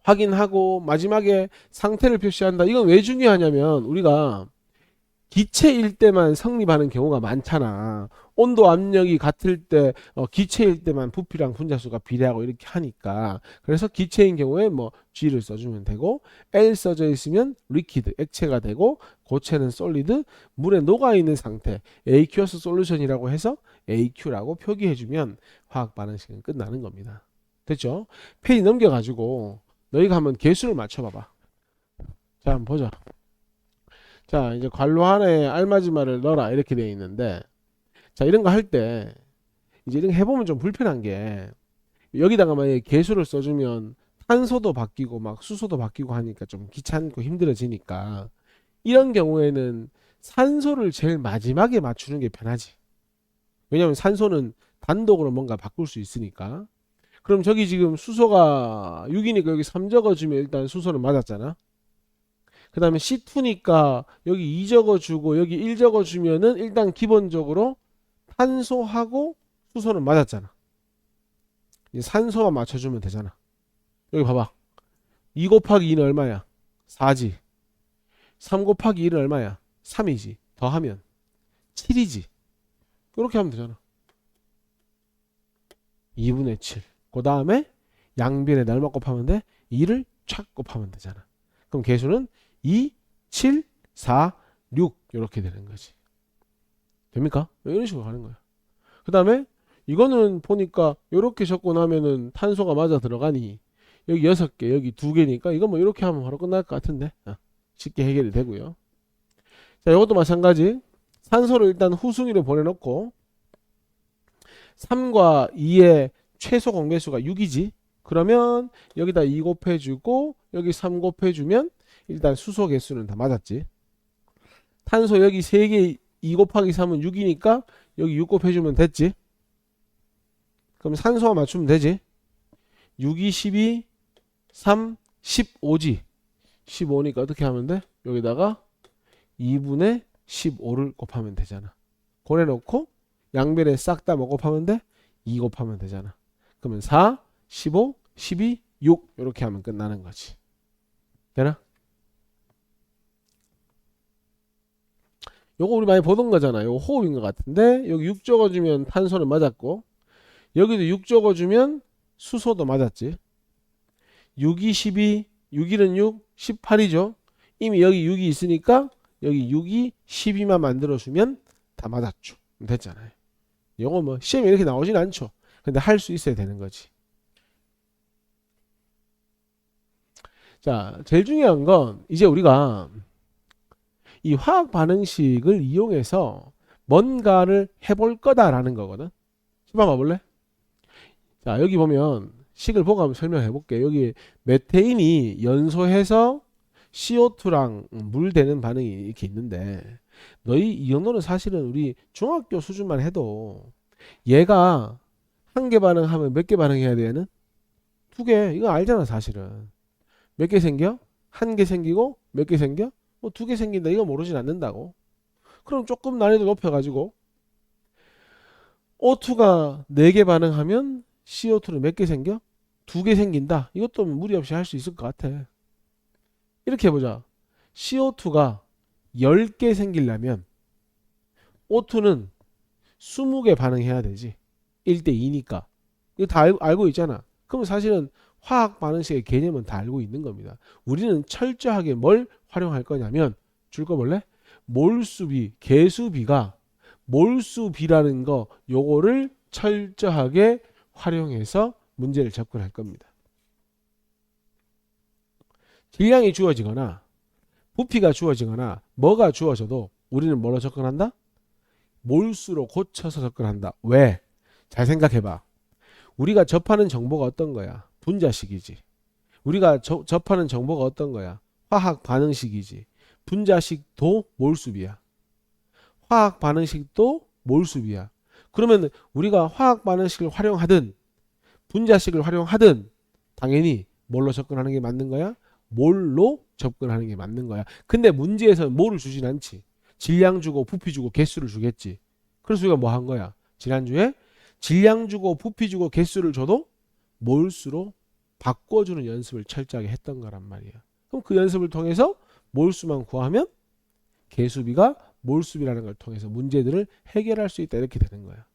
A: 확인하고 마지막에 상태를 표시한다. 이건 왜 중요하냐면 우리가 기체일 때만 성립하는 경우가 많잖아. 온도 압력이 같을 때 기체일 때만 부피랑 분자수가 비례하고 이렇게 하니까. 그래서 기체인 경우에 뭐 G를 써주면 되고, L 써져 있으면 리퀴드 액체가 되고, 고체는 솔리드 물에 녹아있는 상태 aqueous 솔루션이라고 해서 AQ라고 표기해주면 화학 반응식은 끝나는 겁니다. 됐죠? 페이지 넘겨가지고 너희가 한번 개수를 맞춰봐봐. 자, 한번 보자. 자, 이제 괄호 안에 알맞은 말을 넣어라 이렇게 되어 있는데, 자, 이런 거 할 때 이제 이런 거 해보면 좀 불편한 게, 여기다가 만약에 개수를 써주면 탄소도 바뀌고 막 수소도 바뀌고 하니까 좀 귀찮고 힘들어지니까, 이런 경우에는 산소를 제일 마지막에 맞추는 게 편하지. 왜냐면 산소는 단독으로 뭔가 바꿀 수 있으니까. 그럼 저기 지금 수소가 6이니까 여기 3 적어주면 일단 수소는 맞았잖아. 그 다음에 C2니까 여기 2 적어주고 여기 1 적어주면은 일단 기본적으로 탄소하고 수소는 맞았잖아. 이제 산소만 맞춰주면 되잖아. 여기 봐봐. 2 곱하기 2는 얼마야? 4지. 3 곱하기 1은 얼마야? 3이지. 더하면 7이지. 이렇게 하면 되잖아. 2분의 7. 그 다음에 양변에 얼마 곱하면 돼? 2를 촥 곱하면 되잖아. 그럼 개수는 2, 7, 4, 6 이렇게 되는 거지. 됩니까? 이런 식으로 가는 거야. 그 다음에 이거는 보니까 이렇게 적고 나면은 탄소가 맞아 들어가니 여기 6개 여기 2개니까 이거 뭐 이렇게 하면 바로 끝날 것 같은데 쉽게 해결이 되고요. 자, 이것도 마찬가지. 산소를 일단 후순위로 보내놓고 3과 2의 최소 공배수가 6이지. 그러면 여기다 2 곱해주고 여기 3 곱해주면 일단 수소 개수는 다 맞았지. 탄소 여기 3개 2 곱하기 3은 6이니까 여기 6 곱해주면 됐지. 그럼 산소와 맞추면 되지. 6이 12, 3, 15지. 15니까 어떻게 하면 돼? 여기다가 2분의 15를 곱하면 되잖아. 고래놓고 양변에 싹 다 뭐 곱하면 돼? 2 곱하면 되잖아. 그러면 4, 15, 12, 6 이렇게 하면 끝나는 거지. 되나? 요거 우리 많이 보던 거잖아. 요거 호흡인 것 같은데 여기 6 적어주면 탄소는 맞았고 여기도 6 적어주면 수소도 맞았지. 6이 12, 6일은 6, 18이죠. 이미 여기 6이 있으니까 여기 6이 12만 만들어주면 다 맞았죠. 됐잖아요. 요거 뭐 시험에 이렇게 나오진 않죠. 근데 할 수 있어야 되는 거지. 자, 제일 중요한 건 이제 우리가 이 화학 반응식을 이용해서 뭔가를 해볼 거다라는 거거든. 한번 봐볼래? 자, 여기 보면 식을 보고 한번 설명해 볼게. 여기 메테인이 연소해서 CO2랑 물 되는 반응이 이렇게 있는데 너희 이 정도는 사실은 우리 중학교 수준만 해도 얘가 한 개 반응하면 몇 개 반응해야 되는? 2개. 이거 알잖아 사실은. 몇 개 생겨? 한 개 생기고 몇 개 생겨? 뭐 2개 생긴다. 이거 모르진 않는다고. 그럼 조금 난이도 높여가지고 O2가 4개 반응하면 CO2는 몇 개 생겨? 2개 생긴다. 이것도 무리 없이 할 수 있을 것 같아. 이렇게 해보자. CO2가 10개 생기려면 O2는 20개 반응해야 되지. 1대 2니까. 이거 다 알고 있잖아. 그럼 사실은 화학 반응식의 개념은 다 알고 있는 겁니다. 우리는 철저하게 뭘 활용할 거냐면 줄 거 볼래? 몰수비, 개수비가 몰수비라는 거 요거를 철저하게 활용해서 문제를 접근할 겁니다. 질량이 주어지거나 부피가 주어지거나 뭐가 주어져도 우리는 뭐로 접근한다? 몰수로 고쳐서 접근한다. 왜? 잘 생각해봐. 우리가 접하는 정보가 어떤 거야? 분자식이지. 우리가 접하는 정보가 어떤 거야? 화학 반응식이지. 분자식도 몰수비야. 화학 반응식도 몰수비야. 그러면 우리가 화학 반응식을 활용하든 분자식을 활용하든 당연히 뭘로 접근하는 게 맞는 거야? 몰로 접근하는 게 맞는 거야. 근데 문제에서는 몰을 주진 않지. 질량 주고 부피 주고 개수를 주겠지. 그래서 우리가 뭐 한 거야? 지난주에 질량 주고 부피 주고 개수를 줘도 몰수로 바꿔주는 연습을 철저하게 했던 거란 말이야. 그럼 그 연습을 통해서 몰수만 구하면 개수비가 몰수비라는 걸 통해서 문제들을 해결할 수 있다 이렇게 되는 거야.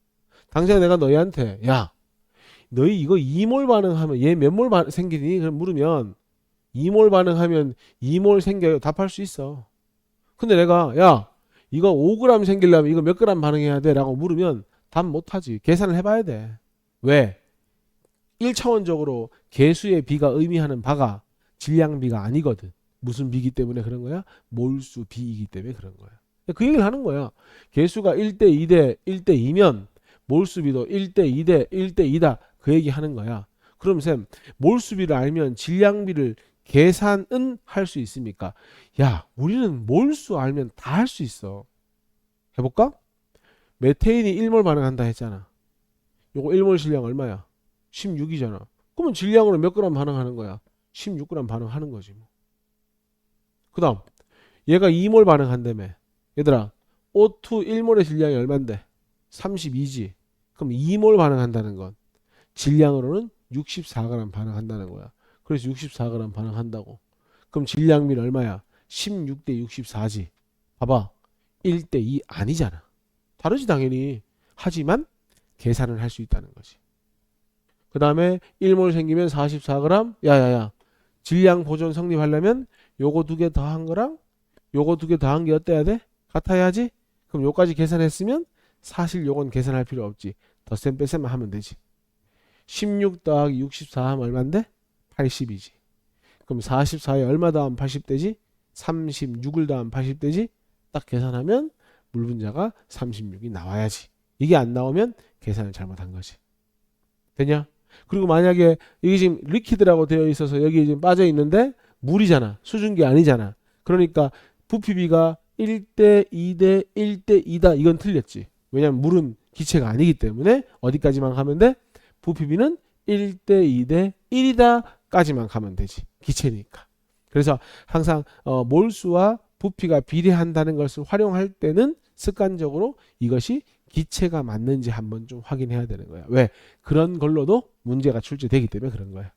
A: 당장에 내가 너희한테 야 너희 이거 2몰 반응하면 얘 몇 몰 생기니? 그럼 물으면 2몰 반응하면 2몰 생겨요. 답할 수 있어. 근데 내가 야 이거 5g 생기려면 이거 몇 g 반응해야 돼? 라고 물으면 답 못하지. 계산을 해봐야 돼. 왜? 1차원적으로 개수의 비가 의미하는 바가 질량비가 아니거든. 무슨 비기 때문에 그런 거야? 몰수 비이기 때문에 그런 거야. 그 얘기를 하는 거야. 개수가 1대 2대 1대 2면 몰수비도 1대 2대 1대 2다. 그 얘기 하는 거야. 그럼 쌤 몰수비를 알면 질량비를 계산은 할 수 있습니까? 야 우리는 몰수 알면 다 할 수 있어. 해볼까? 메테인이 1몰 반응한다 했잖아. 요거 1몰 질량 얼마야? 16이잖아. 그러면 질량으로 몇 그램 반응하는 거야? 16g 반응하는 거지 뭐. 그 다음 얘가 2몰 반응한다며. 얘들아 O2 1몰의 질량이 얼만데? 32지. 그럼 2몰 반응한다는 건 질량으로는 64g 반응한다는 거야. 그래서 64g 반응한다고. 그럼 질량비는 얼마야? 16대 64지. 봐봐. 1대 2 아니잖아. 다르지 당연히. 하지만 계산을 할 수 있다는 거지. 그 다음에 1몰 생기면 44g. 야야야. 질량 보존 성립하려면 요거 2개 더한 거랑 요거 2개 더한 게 어때야 돼? 같아야지. 그럼 요까지 계산했으면 사실 요건 계산할 필요 없지. 덧셈 뺄셈만 하면 되지. 16 더하기 64 하면 얼만데? 80이지. 그럼 44에 얼마 더하면 80되지? 36을 더하면 80되지? 딱 계산하면 물분자가 36이 나와야지. 이게 안 나오면 계산을 잘못한 거지. 되냐? 그리고 만약에 이게 지금 리퀴드라고 되어 있어서 여기 지금 빠져 있는데 물이잖아. 수증기 아니잖아. 그러니까 부피비가 1대 2대 1대 2다. 이건 틀렸지. 왜냐면 물은 기체가 아니기 때문에 어디까지만 가면 돼? 부피비는 1대 2대 1이다 까지만 가면 되지. 기체니까. 그래서 항상 몰수와 부피가 비례한다는 것을 활용할 때는 습관적으로 이것이 기체가 맞는지 한번 좀 확인해야 되는 거야. 왜? 그런 걸로도 문제가 출제되기 때문에 그런 거야.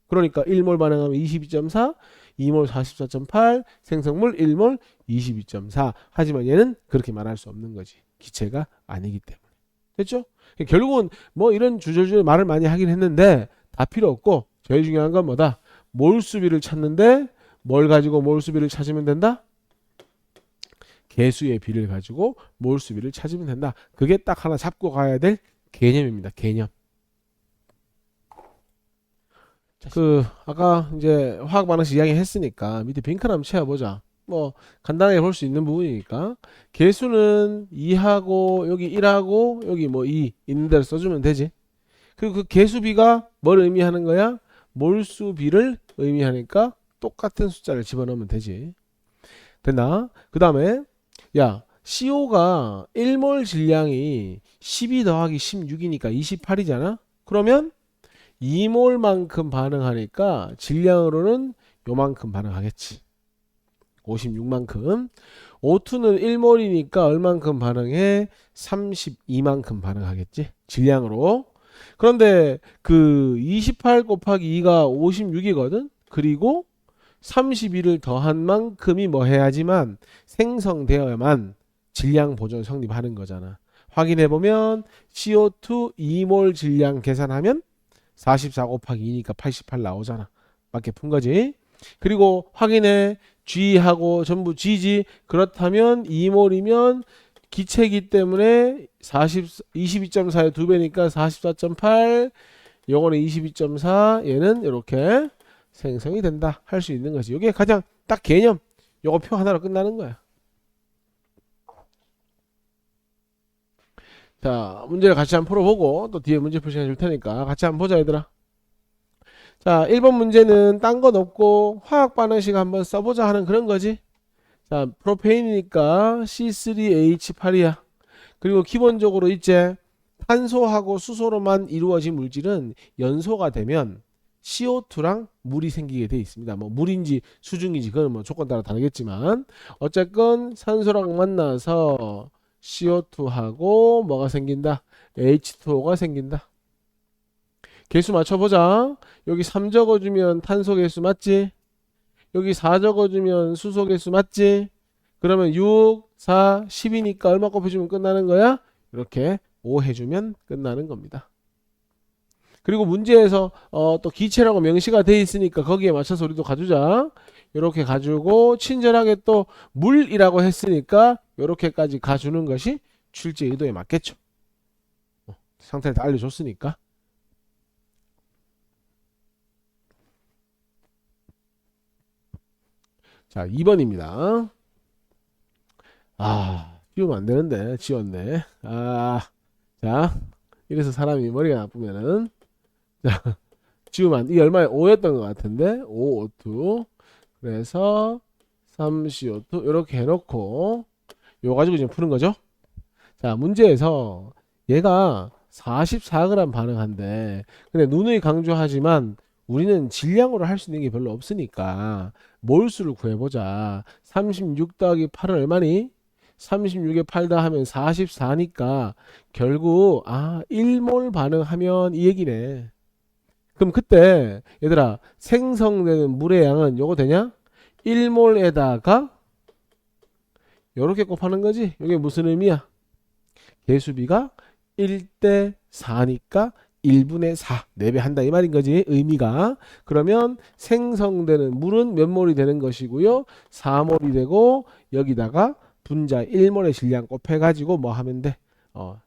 A: 그러니까 1몰 반응하면 22.4, 2몰 44.8, 생성물 1몰 22.4. 하지만 얘는 그렇게 말할 수 없는 거지. 기체가 아니기 때문에. 됐죠? 결국은 뭐 이런 주저주저 말을 많이 하긴 했는데 다 필요 없고 제일 중요한 건 뭐다? 몰수비를 찾는데 뭘 가지고 몰수비를 찾으면 된다? 개수의 비를 가지고 몰수비를 찾으면 된다. 그게 딱 하나 잡고 가야 될 개념입니다. 개념. 아까 이제 화학 반응식 이야기 했으니까 밑에 빈칸 한번 채워보자. 뭐 간단하게 볼 수 있는 부분이니까 개수는 2하고 여기 1하고 여기 뭐 2 있는 대로 써주면 되지. 그리고 그 개수비가 뭘 의미하는 거야? 몰수비를 의미하니까 똑같은 숫자를 집어넣으면 되지. 됐나? 그 다음에 야 CO가 1몰 질량이 12 더하기 16이니까 28이잖아. 그러면 2몰만큼 반응하니까 질량으로는 요만큼 반응하겠지. 56만큼. O2는 1몰이니까 얼만큼 반응해? 32만큼 반응하겠지. 질량으로. 그런데 그 28 곱하기 2가 56이거든. 그리고 32를 더한 만큼이 뭐 해야지만 생성되어야만 질량 보존 성립하는 거잖아. 확인해보면 CO2 2몰 질량 계산하면 44 곱하기 2니까 88 나오잖아. 맞게 푼 거지. 그리고 확인해. G하고 전부 G지. 그렇다면 2몰이면 기체이기 때문에 22.4의 2배니까 44.8. 요거는 22.4. 얘는 이렇게 생성이 된다. 할 수 있는 거지. 이게 가장 딱 개념. 요거 표 하나로 끝나는 거야. 자, 문제를 같이 한번 풀어보고 또 뒤에 문제풀 시간 줄 테니까 같이 한번 보자 얘들아. 자, 1번 문제는 딴 건 없고 화학 반응식 한번 써보자 하는 그런 거지. 자, 프로페인이니까 C3H8이야. 그리고 기본적으로 이제 탄소하고 수소로만 이루어진 물질은 연소가 되면 CO2랑 물이 생기게 돼 있습니다. 뭐 물인지 수중인지 그건 뭐 조건 따라 다르겠지만 어쨌건 산소랑 만나서 CO2하고 뭐가 생긴다? H2O가 생긴다. 개수 맞춰보자. 여기 3 적어주면 탄소 개수 맞지? 여기 4 적어주면 수소 개수 맞지? 그러면 6, 4, 10이니까 얼마 곱해주면 끝나는 거야? 이렇게 5 해주면 끝나는 겁니다. 그리고 문제에서 또 기체라고 명시가 돼 있으니까 거기에 맞춰서 우리도 가주자. 이렇게 가지고 친절하게 또 물이라고 했으니까 이렇게까지 가주는 것이 출제 의도에 맞겠죠. 상태를 다 알려줬으니까. 자, 2번입니다. 지우면 안 되는데 지웠네. 자, 이래서 사람이 머리가 나쁘면은 자, 지우면 이 얼마에 5였던 것 같은데 5, O2. 그래서 3CO2 이렇게 해놓고 요 가지고 지금 푸는 거죠. 자, 문제에서 얘가 44g 반응한대. 근데 누누이 강조하지만 우리는 질량으로 할 수 있는 게 별로 없으니까 몰수를 구해보자. 36 더하기 8은 얼마니? 36에 8 더하면 44니까 결국 1몰 반응하면 이 얘기네. 그럼 그때 얘들아 생성되는 물의 양은 요거 되냐? 1몰에다가 요렇게 곱하는 거지. 이게 무슨 의미야? 개수비가 1대 4니까 1분의 4, 4배 한다 이 말인 거지. 의미가. 그러면 생성되는 물은 몇 몰이 되는 것이고요. 4몰이 되고 여기다가 분자 1몰의 질량 곱해가지고 뭐 하면 돼?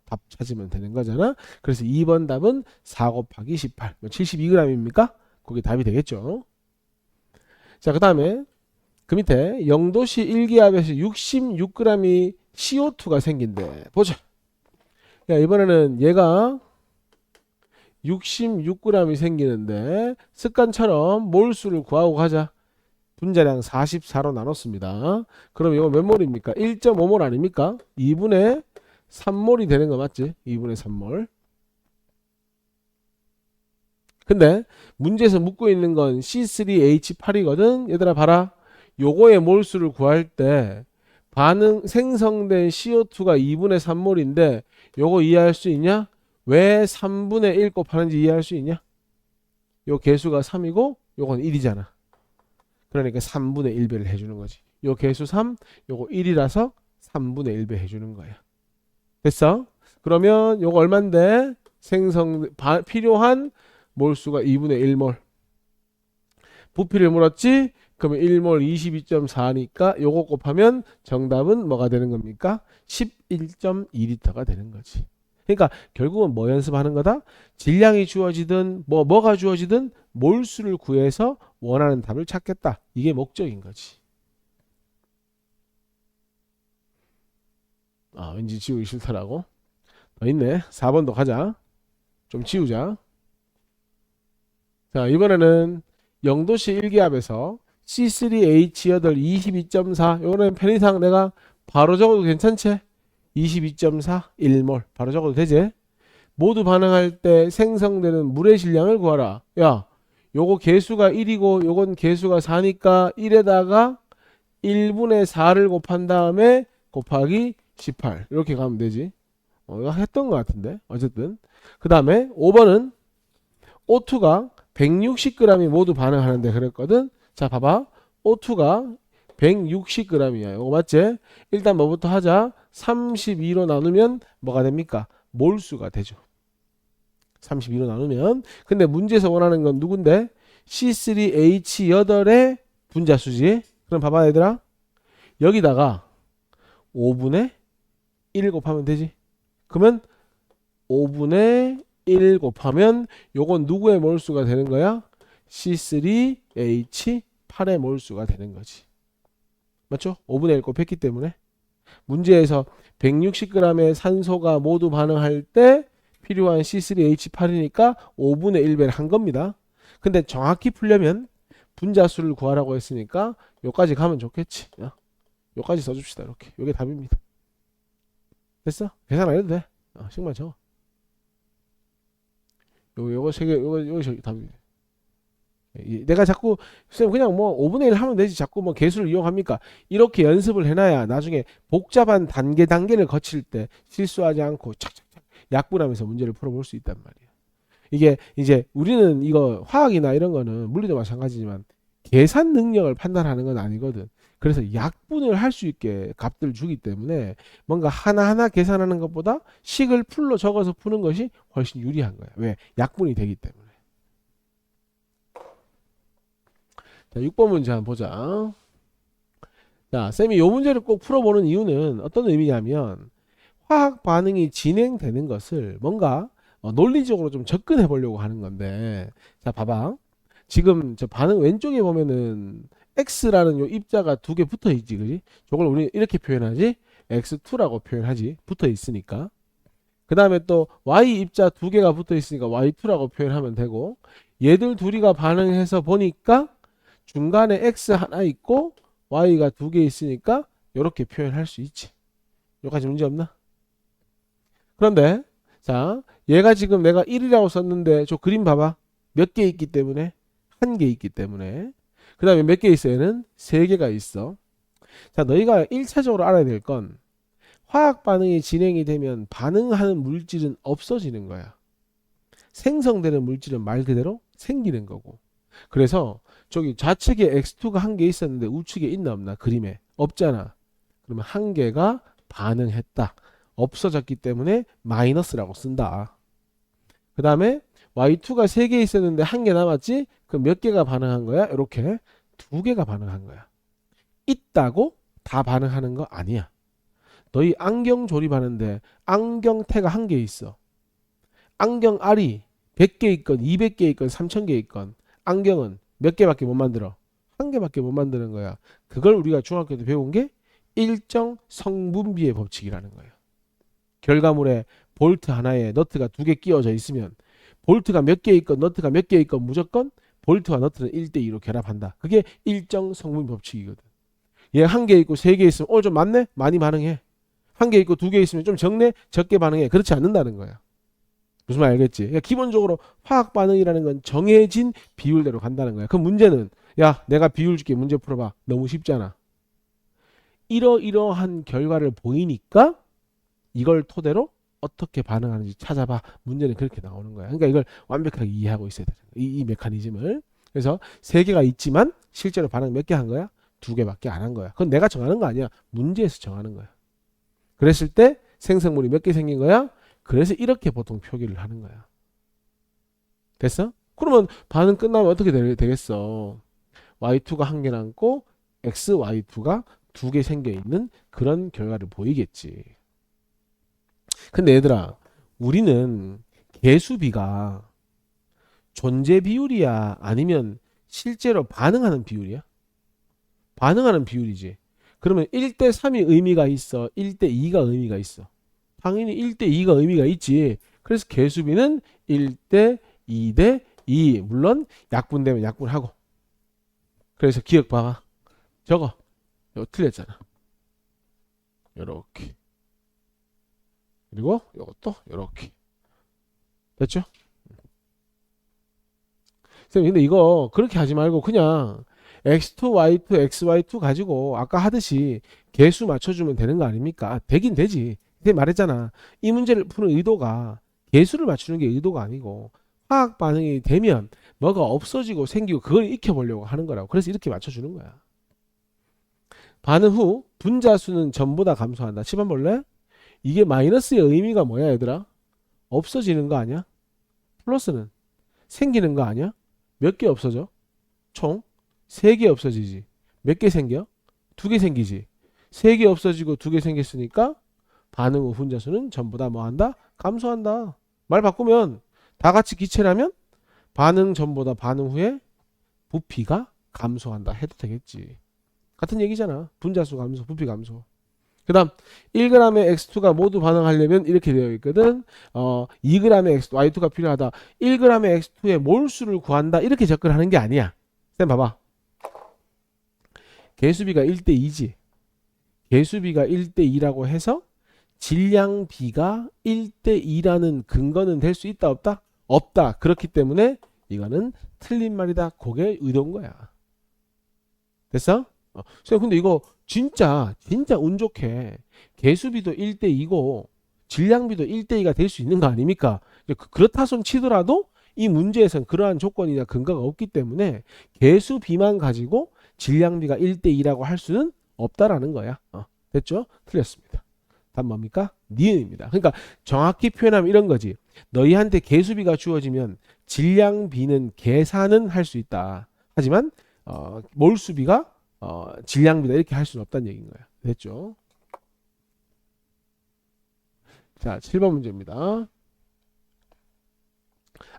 A: 답 찾으면 되는 거잖아. 그래서 2번 답은 4 곱하기 18. 72g입니까? 그게 답이 되겠죠. 자, 그 다음에 그 밑에 0도씨 1기압에서 66g이 CO2가 생긴대. 보자. 야, 이번에는 얘가 66g이 생기는데 습관처럼 몰수를 구하고 가자. 분자량 44로 나눴습니다. 그럼 이거 몇 몰입니까? 1.5몰 아닙니까? 2분의 3몰이 되는 거 맞지? 2분의 3몰. 근데 문제에서 묻고 있는 건 C3H8이거든. 얘들아 봐라. 요거의 몰수를 구할 때 반응 생성된 CO2가 2분의 3몰인데 요거 이해할 수 있냐? 왜 3분의 1 곱하는지 이해할 수 있냐? 요 개수가 3이고 요건 1이잖아. 그러니까 3분의 1배를 해주는 거지. 요 개수 3, 요거 1이라서 3분의 1배 해주는 거야. 됐어? 그러면 요거 얼만데? 필요한 몰수가 2분의 1몰. 부피를 물었지? 그러면 1몰 22.4니까 요거 곱하면 정답은 뭐가 되는 겁니까? 11.2리터가 되는 거지. 그러니까 결국은 뭐 연습하는 거다? 질량이 주어지든 뭐가 주어지든 몰수를 구해서 원하는 답을 찾겠다. 이게 목적인 거지. 아, 왠지 지우기 싫더라고. 더 있네. 4번도 가자. 좀 지우자. 자, 이번에는 영도시 1기압에서 C3H8 22.4 요거는 편의상 내가 바로 적어도 괜찮지? 22.4 1몰 바로 적어도 되지? 모두 반응할 때 생성되는 물의 질량을 구하라. 야, 요거 개수가 1이고 요건 개수가 4니까 1에다가 1분의 4를 곱한 다음에 곱하기 18 이렇게 가면 되지. 이거 했던 것 같은데 어쨌든 그 다음에 5번은 O2가 160g이 모두 반응하는데 그랬거든. 자 봐봐. O2가 160g이야. 이거 맞지? 일단 뭐부터 하자. 32로 나누면 뭐가 됩니까? 몰수가 되죠. 32로 나누면. 근데 문제에서 원하는 건 누군데? C3H8의 분자수지. 그럼 봐봐 얘들아. 여기다가 5분의 1 곱하면 되지. 그러면 5분의 1 곱하면 요건 누구의 몰수가 되는 거야? C3H8의 몰수가 되는 거지. 맞죠? 5분의 1 곱했기 때문에 문제에서 160g의 산소가 모두 반응할 때 필요한 C3H8이니까 5분의 1배를 한 겁니다. 근데 정확히 풀려면 분자수를 구하라고 했으니까 요까지 가면 좋겠지. 요까지 써줍시다. 이렇게. 요게 답입니다. 됐어? 계산 안 해도 돼. 식만 적어. 요거 세 개, 요거 답입니다. 내가 자꾸 쌤 그냥 뭐 5분의 1 하면 되지 자꾸 뭐 개수를 이용합니까? 이렇게 연습을 해놔야 나중에 복잡한 단계를 거칠 때 실수하지 않고 착착착 약분하면서 문제를 풀어볼 수 있단 말이야. 이게 이제 우리는 이거 화학이나 이런 거는 물리도 마찬가지지만 계산 능력을 판단하는 건 아니거든. 그래서 약분을 할 수 있게 값들을 주기 때문에 뭔가 하나하나 계산하는 것보다 식을 풀로 적어서 푸는 것이 훨씬 유리한 거야. 왜? 약분이 되기 때문에. 자, 6번 문제 한번 보자. 자, 쌤이 이 문제를 꼭 풀어보는 이유는 어떤 의미냐면 화학 반응이 진행되는 것을 뭔가 논리적으로 좀 접근해 보려고 하는 건데, 자, 봐봐. 지금 저 반응 왼쪽에 보면은 X라는 요 입자가 두 개 붙어 있지, 그지? 저걸 우리 이렇게 표현하지? X2라고 표현하지. 붙어 있으니까. 그 다음에 또 Y 입자 두 개가 붙어 있으니까 Y2라고 표현하면 되고, 얘들 둘이가 반응해서 보니까 중간에 X 하나 있고 Y가 두 개 있으니까 이렇게 표현할 수 있지. 여기까지 문제 없나? 그런데 자, 얘가 지금 내가 1이라고 썼는데 저 그림 봐봐. 몇 개 있기 때문에? 한 개 있기 때문에. 그 다음에 몇 개 있어? 얘는 3개가 있어. 자, 너희가 1차적으로 알아야 될 건 화학 반응이 진행이 되면 반응하는 물질은 없어지는 거야. 생성되는 물질은 말 그대로 생기는 거고. 그래서 저기 좌측에 X2가 한 개 있었는데 우측에 있나 없나? 그림에 없잖아. 그러면 한 개가 반응했다. 없어졌기 때문에 마이너스라고 쓴다. 그 다음에 Y2가 3개 있었는데 한 개 남았지? 그럼 몇 개가 반응한 거야? 이렇게 2개가 반응한 거야. 있다고 다 반응하는 거 아니야. 너희 안경 조립하는데 안경테가 한 개 있어. 안경 알이 100개 있건 200개 있건 3000개 있건 안경은 몇 개밖에 못 만들어? 한 개밖에 못 만드는 거야. 그걸 우리가 중학교 때 배운 게 일정 성분비의 법칙이라는 거예요. 결과물에 볼트 하나에 너트가 2개 끼워져 있으면 볼트가 몇 개 있건 너트가 몇 개 있건 무조건 볼트와 너트는 1대2로 결합한다. 그게 일정 성분 법칙이거든. 얘 한 개 있고 세 개 있으면 좀 많네? 많이 반응해. 한 개 있고 두 개 있으면 좀 적네? 적게 반응해. 그렇지 않는다는 거야. 무슨 말 알겠지? 그러니까 기본적으로 화학 반응이라는 건 정해진 비율대로 간다는 거야. 그럼 문제는 야 내가 비율 줄게 문제 풀어봐. 너무 쉽잖아. 이러이러한 결과를 보이니까 이걸 토대로 어떻게 반응하는지 찾아봐. 문제는 그렇게 나오는 거야. 그러니까 이걸 완벽하게 이해하고 있어야 되는 거야. 이 메커니즘을. 그래서 세 개가 있지만 실제로 반응 몇 개 한 거야? 두 개밖에 안 한 거야. 그건 내가 정하는 거 아니야. 문제에서 정하는 거야. 그랬을 때 생성물이 몇 개 생긴 거야? 그래서 이렇게 보통 표기를 하는 거야. 됐어? 그러면 반응 끝나면 어떻게 되겠어? Y2가 한 개 남고 XY2가 두 개 생겨 있는 그런 결과를 보이겠지. 근데 얘들아, 우리는 개수비가 존재 비율이야? 아니면 실제로 반응하는 비율이야? 반응하는 비율이지. 그러면 1대3이 의미가 있어? 1대2가 의미가 있어? 당연히 1대2가 의미가 있지. 그래서 개수비는 1대 2대 2. 물론 약분되면 약분하고. 그래서 기억 봐봐. 저거. 이거 틀렸잖아. 요렇게. 그리고 이것도 요렇게. 됐죠? 선생님, 근데 이거 그렇게 하지 말고 그냥 x2, y2, xy2 가지고 아까 하듯이 개수 맞춰주면 되는 거 아닙니까? 되긴 되지. 근데 말했잖아. 이 문제를 푸는 의도가 개수를 맞추는 게 의도가 아니고 화학 반응이 되면 뭐가 없어지고 생기고 그걸 익혀보려고 하는 거라고. 그래서 이렇게 맞춰주는 거야. 반응 후 분자수는 전부 다 감소한다. 칩 한번 볼래? 이게 마이너스의 의미가 뭐야 얘들아? 없어지는 거 아니야? 플러스는 생기는 거 아니야? 몇 개 없어져? 총 3개 없어지지. 몇 개 생겨? 2개 생기지. 3개 없어지고 2개 생겼으니까 반응 후 분자수는 전부 다 뭐 한다? 감소한다. 말 바꾸면 다 같이 기체라면 반응 전보다 반응 후에 부피가 감소한다 해도 되겠지. 같은 얘기잖아. 분자수 감소, 부피 감소. 그 다음 1g의 X2가 모두 반응하려면 이렇게 되어 있거든. 2g의 Y2가 필요하다. 1g의 X2의 몰수를 구한다. 이렇게 접근하는 게 아니야. 쌤 봐봐. 개수비가 1대2지. 개수비가 1대2라고 해서 질량비가 1대2라는 근거는 될 수 있다 없다? 없다. 그렇기 때문에 이거는 틀린 말이다. 그게 의도인 거야. 됐어? 쌤 근데 이거 진짜 운 좋게 개수비도 1대2고 질량비도 1대2가 될 수 있는 거 아닙니까? 그렇다 손 치더라도 이 문제에선 그러한 조건이나 근거가 없기 때문에 개수비만 가지고 질량비가 1대2라고 할 수는 없다라는 거야. 됐죠? 틀렸습니다. 답 뭡니까? 니은입니다. 그러니까 정확히 표현하면 이런 거지. 너희한테 개수비가 주어지면 질량비는 계산은 할 수 있다. 하지만 몰수비가 질량비다 이렇게 할 수는 없다는 얘기인 거야. 됐죠? 자, 7번 문제입니다.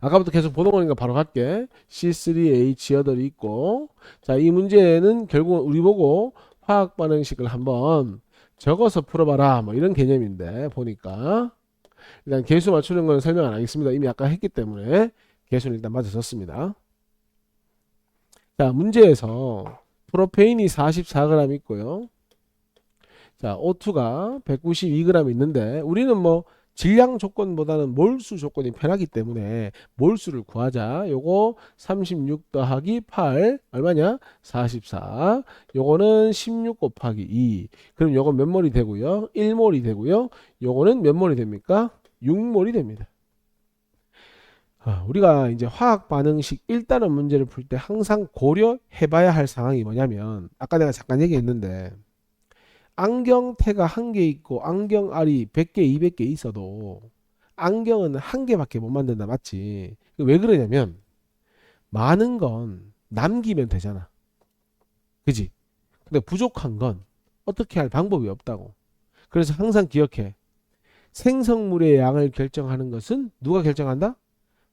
A: 아까부터 계속 보던 거니까 바로 갈게. C3H8이 있고, 자, 이 문제는 결국은 우리 보고 화학 반응식을 한번 적어서 풀어봐라. 뭐 이런 개념인데 보니까 일단 개수 맞추는 건 설명 안 하겠습니다. 이미 아까 했기 때문에 개수는 일단 맞아 줬습니다. 자, 문제에서 프로페인이 44g 있고요. 자, O2가 192g 있는데 우리는 뭐 질량 조건보다는 몰수 조건이 편하기 때문에 몰수를 구하자. 요거 36 더하기 8 얼마냐? 44. 요거는 16 곱하기 2. 그럼 요건 몇 몰이 되고요? 1몰이 되고요. 요거는 몇 몰이 됩니까? 6몰이 됩니다. 우리가 이제 화학 반응식 1단원 문제를 풀 때 항상 고려해봐야 할 상황이 뭐냐면 아까 내가 잠깐 얘기했는데 안경테가 한 개 있고 안경알이 100개, 200개 있어도 안경은 한 개밖에 못 만든다 맞지? 왜 그러냐면 많은 건 남기면 되잖아. 그지? 근데 부족한 건 어떻게 할 방법이 없다고. 그래서 항상 기억해. 생성물의 양을 결정하는 것은 누가 결정한다?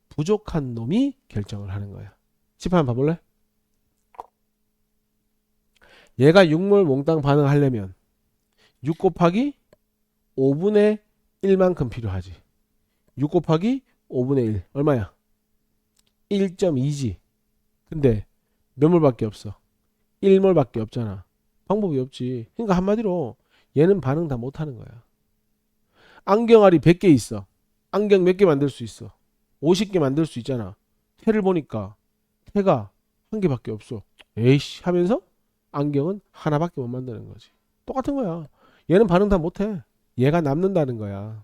A: 부족한 놈이 결정을 하는 거야. 집 한번 봐볼래? 얘가 6몰 몽땅 반응하려면 6 곱하기 5분의 1만큼 필요하지. 6 곱하기 5분의 1 얼마야? 1.2지. 근데 몇 몰밖에 없어? 1몰밖에 없잖아. 방법이 없지. 그러니까 한마디로 얘는 반응 다 못하는 거야. 안경알이 100개 있어. 안경 몇 개 만들 수 있어? 50개 만들 수 있잖아. 태를 보니까 태가 한 개밖에 없어. 에이씨 하면서 안경은 하나밖에 못 만드는 거지. 똑같은 거야. 얘는 반응 다 못해. 얘가 남는다는 거야.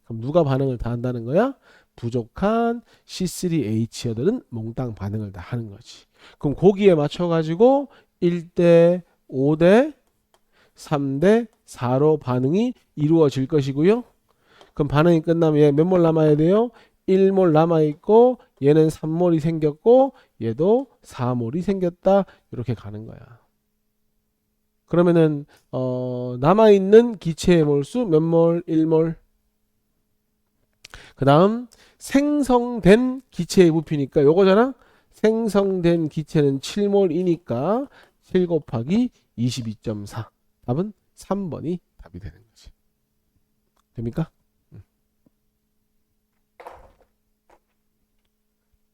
A: 그럼 누가 반응을 다 한다는 거야? 부족한 C3H여들은 몽땅 반응을 다 하는 거지. 그럼 거기에 맞춰가지고 1대 5대 3대 4로 반응이 이루어질 것이고요. 그럼 반응이 끝나면 얘 몇 몰 남아야 돼요? 1몰 남아있고 얘는 3몰이 생겼고 얘도 4몰이 생겼다. 이렇게 가는 거야. 그러면은 남아있는 기체의 몰수 몇 몰? 1몰. 그 다음 생성된 기체의 부피니까 요거잖아. 생성된 기체는 7몰이니까 7 곱하기 22.4. 답은 3번이 답이 되는 거지. 됩니까?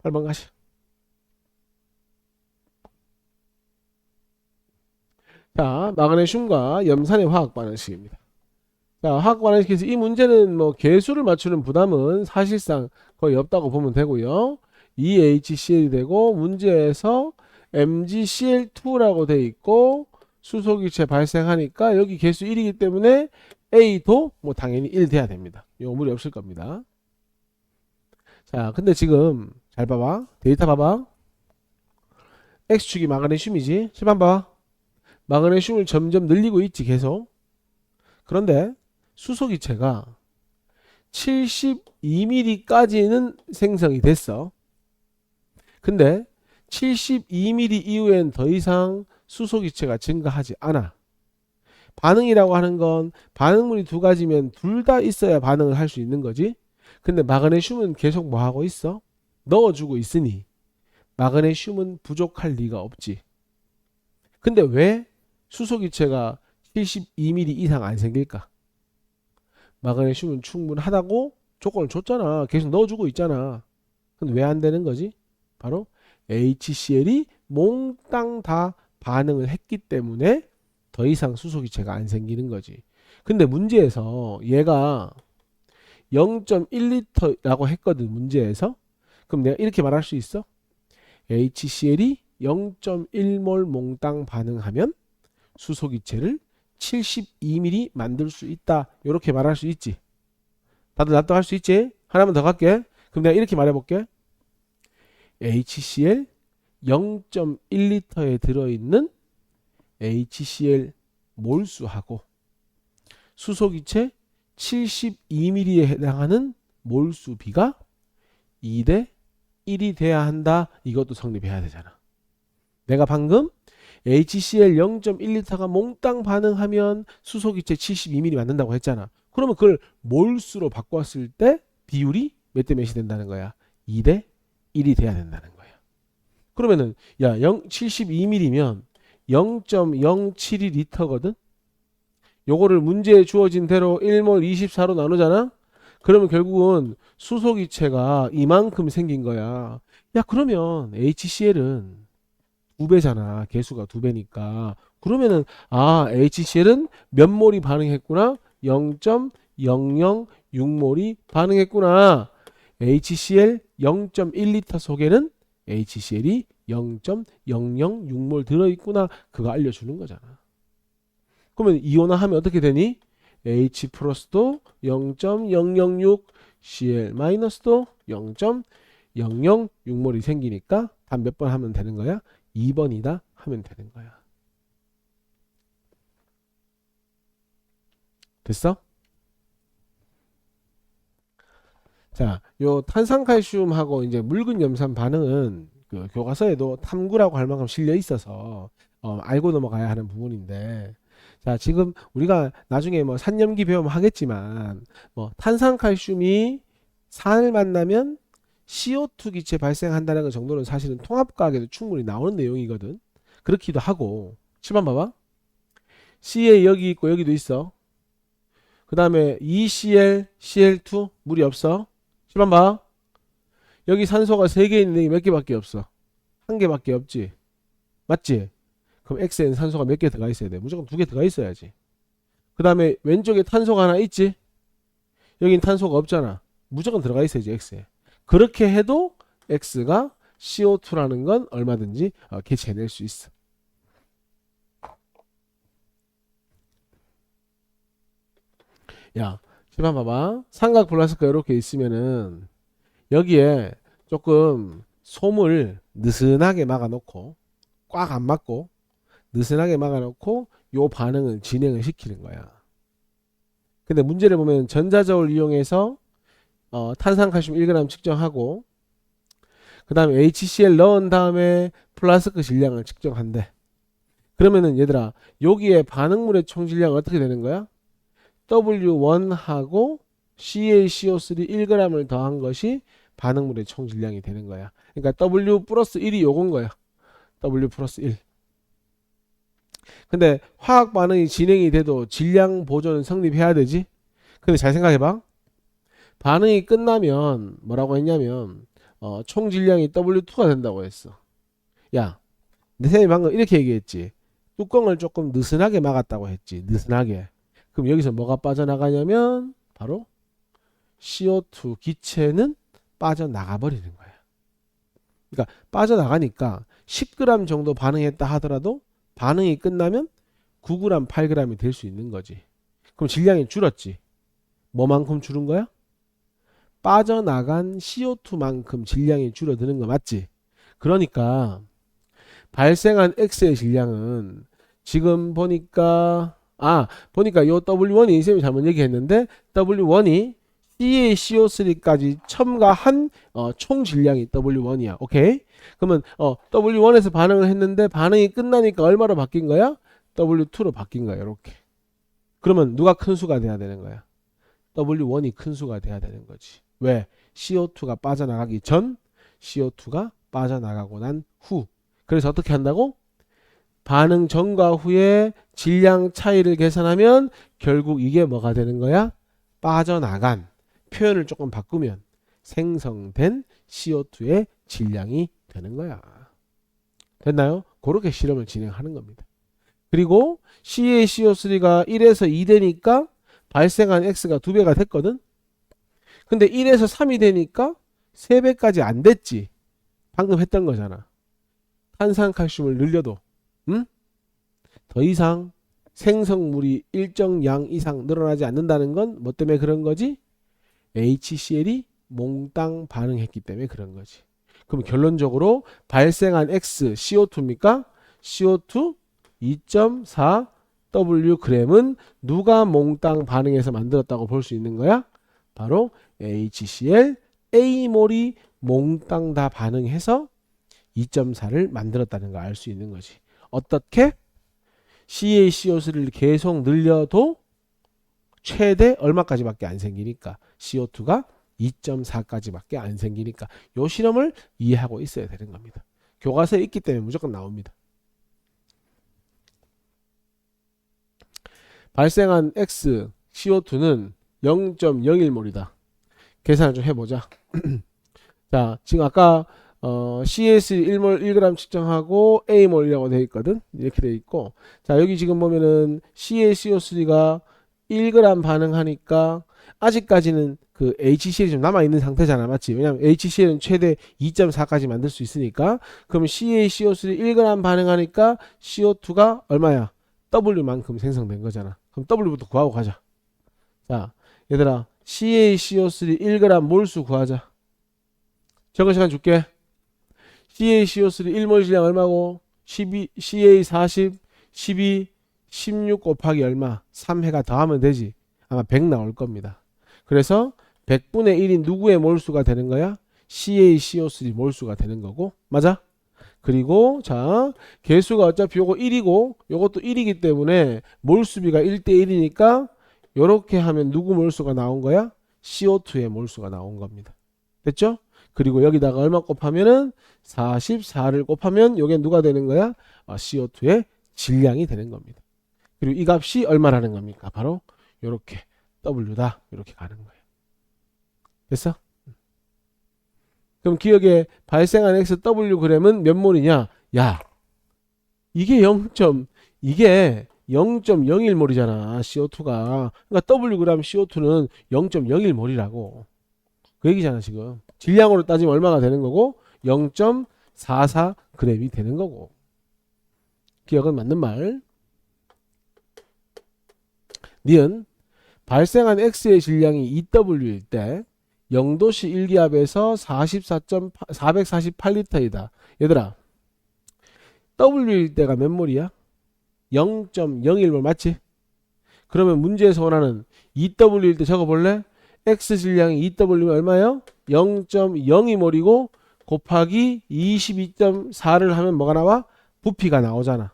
A: 8번 가시. 자, 마그네슘과 염산의 화학 반응식입니다. 자, 화학 반응식에서 이 문제는 뭐 개수를 맞추는 부담은 사실상 거의 없다고 보면 되고요. EHCl이 되고 문제에서 MgCl2라고 돼 있고 수소기체 발생하니까 여기 개수 1이기 때문에 A도 뭐 당연히 1 돼야 됩니다. 요 무리 없을 겁니다. 자, 근데 지금 잘 봐봐. 데이터 봐봐. X축이 마그네슘이지. 실반 봐. 마그네슘을 점점 늘리고 있지 계속. 그런데 수소기체가 72mm까지는 생성이 됐어. 근데 72mm 이후엔 더 이상 수소기체가 증가하지 않아. 반응이라고 하는 건 반응물이 두 가지면 둘 다 있어야 반응을 할 수 있는 거지. 근데 마그네슘은 계속 뭐 하고 있어? 넣어주고 있으니 마그네슘은 부족할 리가 없지. 근데 왜 수소기체가 72mm 이상 안 생길까? 마그네슘은 충분하다고 조건을 줬잖아. 계속 넣어주고 있잖아. 근데 왜 안 되는 거지? 바로 HCl이 몽땅 다 반응을 했기 때문에 더 이상 수소기체가 안 생기는 거지. 근데 문제에서 얘가 0.1L라고 했거든. 문제에서. 그럼 내가 이렇게 말할 수 있어? HCl이 0.1몰 몽땅 반응하면 수소기체를 72mm 만들 수 있다. 이렇게 말할 수 있지. 다들 납득할 수 있지? 하나만 더 갈게. 그럼 내가 이렇게 말해볼게. HCl 0.1L에 들어있는 HCl 몰수하고 수소기체 72mm에 해당하는 몰수비가 2대 1이 돼야 한다. 이것도 성립해야 되잖아. 내가 방금 HCl 0.1L가 몽땅 반응하면 수소기체 72mm 만든다고 했잖아. 그러면 그걸 몰수로 바꿨을 때 비율이 몇 대 몇이 된다는 거야? 2대 1이 돼야 된다는 거야. 그러면은 야 72mm면 0.072L거든. 요거를 문제에 주어진 대로 1몰 24로 나누잖아. 그러면 결국은 수소기체가 이만큼 생긴 거야. 야 그러면 HCl은 2배잖아. 개수가 2배니까. 그러면은 HCl은 몇 몰이 반응했구나? 0.006몰이 반응했구나. HCl 0.1L 속에는 HCl이 0.006몰 들어있구나. 그거 알려주는 거잖아. 그러면 이온화하면 어떻게 되니? H 플러스도 0.006, Cl 마이너스도 0.006몰이 생기니까 단 몇 번 하면 되는 거야? 2번이다 하면 되는 거야. 됐어? 자, 요 탄산칼슘하고 이제 묽은 염산 반응은 그 교과서에도 탐구라고 할 만큼 실려 있어서 알고 넘어가야 하는 부분인데, 자, 지금 우리가 나중에 뭐 산염기 배우면 하겠지만, 뭐 탄산칼슘이 산을 만나면 CO2 기체 발생한다는 것 정도는 사실은 통합과학에도 충분히 나오는 내용이거든. 그렇기도 하고. 7번 봐봐. CA 여기 있고 여기도 있어. 그 다음에 ECl, Cl2 물이 없어. 7번 봐. 여기 산소가 3개 있는데 몇 개밖에 없어. 한 개밖에 없지. 맞지? 그럼 X에는 산소가 몇 개 들어가 있어야 돼? 무조건 2개 들어가 있어야지. 그 다음에 왼쪽에 탄소가 하나 있지? 여긴 탄소가 없잖아. 무조건 들어가 있어야지, X에. 그렇게 해도 X가 CO2라는 건 얼마든지 개체해낼 수 있어. 야, 시방 봐봐. 삼각 플라스크가 이렇게 있으면은 여기에 조금 솜을 느슨하게 막아놓고 꽉 안 막고 느슨하게 막아놓고 요 반응은 진행을 시키는 거야. 근데 문제를 보면 전자저울 이용해서 탄산칼슘 1g 측정하고 그 다음에 HCl 넣은 다음에 플라스크 질량을 측정한대. 그러면은 얘들아 여기에 반응물의 총 질량은 어떻게 되는 거야? W1하고 CaCO3 1g을 더한 것이 반응물의 총 질량이 되는 거야. 그러니까 W 플러스 1이 요건 거야. W 플러스 1. 근데 화학 반응이 진행이 돼도 질량 보존은 성립해야 되지. 근데 잘 생각해봐. 반응이 끝나면 뭐라고 했냐면 총 질량이 W2가 된다고 했어. 야, 내 쌤이 방금 이렇게 얘기했지. 뚜껑을 조금 느슨하게 막았다고 했지. 느슨하게. 그럼 여기서 뭐가 빠져나가냐면 바로 CO2 기체는 빠져나가 버리는 거야. 그러니까 빠져나가니까 10g 정도 반응했다 하더라도 반응이 끝나면 9g, 8g이 될 수 있는 거지. 그럼 질량이 줄었지. 뭐만큼 줄은 거야? 빠져나간 CO2만큼 질량이 줄어드는 거 맞지? 그러니까 발생한 X의 질량은 지금 보니까 보니까 요 W1이 쌤이 잘못 얘기했는데 W1이 CaCO3까지 첨가한 총 질량이 W1이야. 오케이? 그러면 W1에서 반응을 했는데 반응이 끝나니까 얼마로 바뀐 거야? W2로 바뀐 거야. 이렇게. 그러면 누가 큰 수가 돼야 되는 거야? W1이 큰 수가 돼야 되는 거지. 왜? CO2가 빠져나가기 전, CO2가 빠져나가고 난 후. 그래서 어떻게 한다고? 반응 전과 후에 질량 차이를 계산하면 결국 이게 뭐가 되는 거야? 빠져나간, 표현을 조금 바꾸면 생성된 CO2의 질량이 되는 거야. 됐나요? 그렇게 실험을 진행하는 겁니다. 그리고 CaCO3가 1에서 2 되니까 발생한 X가 2배가 됐거든. 근데 1에서 3이 되니까 3배까지 안 됐지. 방금 했던 거잖아. 탄산칼슘을 늘려도 더 이상 생성물이 일정 양 이상 늘어나지 않는다는 건 뭐 때문에 그런 거지? HCl이 몽땅 반응했기 때문에 그런 거지. 그럼 결론적으로 발생한 X CO2입니까? CO2 2.4 Wg은 누가 몽땅 반응해서 만들었다고 볼 수 있는 거야? 바로 HCl A몰이 몽땅 다 반응해서 2.4를 만들었다는 걸 알 수 있는 거지. 어떻게? CaCO3를 계속 늘려도 최대 얼마까지밖에 안 생기니까 CO2가 2.4까지밖에 안 생기니까 이 실험을 이해하고 있어야 되는 겁니다. 교과서에 있기 때문에 무조건 나옵니다. 발생한 X CO2는 0.01몰이다. 계산을 좀 해보자. 자, 지금 아까 CS 1몰 1g 측정하고 A몰이라고 되어 있거든. 이렇게 되어 있고, 자 여기 지금 보면은 CaCO3가 1g 반응하니까 아직까지는 그 HCl이 좀 남아있는 상태잖아. 맞지? 왜냐면 HCl은 최대 2.4까지 만들 수 있으니까. 그러면 CaCO3 1g 반응하니까 CO2가 얼마야? W만큼 생성된 거잖아. 그럼 W부터 구하고 가자. 자 얘들아 CaCO3 1g 몰수 구하자. 적은 시간 줄게. CaCO3 1몰 질량 얼마고? 12, CA40, 12, 16 곱하기 얼마? 3회가 더하면 되지. 아마 100 나올 겁니다. 그래서 100분의 1이 누구의 몰수가 되는 거야? CaCO3 몰수가 되는 거고. 맞아? 그리고 자 개수가 어차피 요거 1이고 요것도 1이기 때문에 몰수비가 1대1이니까 요렇게 하면 누구 몰수가 나온 거야? CO2의 몰수가 나온 겁니다. 됐죠? 그리고 여기다가 얼마 곱하면은 44를 곱하면 요게 누가 되는 거야? CO2의 질량이 되는 겁니다. 그리고 이 값이 얼마라는 겁니까? 바로 요렇게 W다. 요렇게 가는 거예요. 됐어? 그럼 기억에 발생한 XWg은 몇 몰이냐? 야, 이게 0.01몰이잖아. CO2가. 그러니까 Wg CO2는 0.01몰이라고. 그 얘기잖아, 지금. 질량으로 따지면 얼마가 되는 거고 0.44g이 되는 거고. 기억은 맞는 말. 니은 발생한 X의 질량이 EW일 때 0도씨 1기압에서 448리터이다. 얘들아, W일 때가 몇 몰이야? 0.01몰 맞지? 그러면 문제에서 원하는 EW일 때 적어볼래? X 질량이 EW면 얼마예요? 0.02몰이고 곱하기 22.4를 하면 뭐가 나와? 부피가 나오잖아.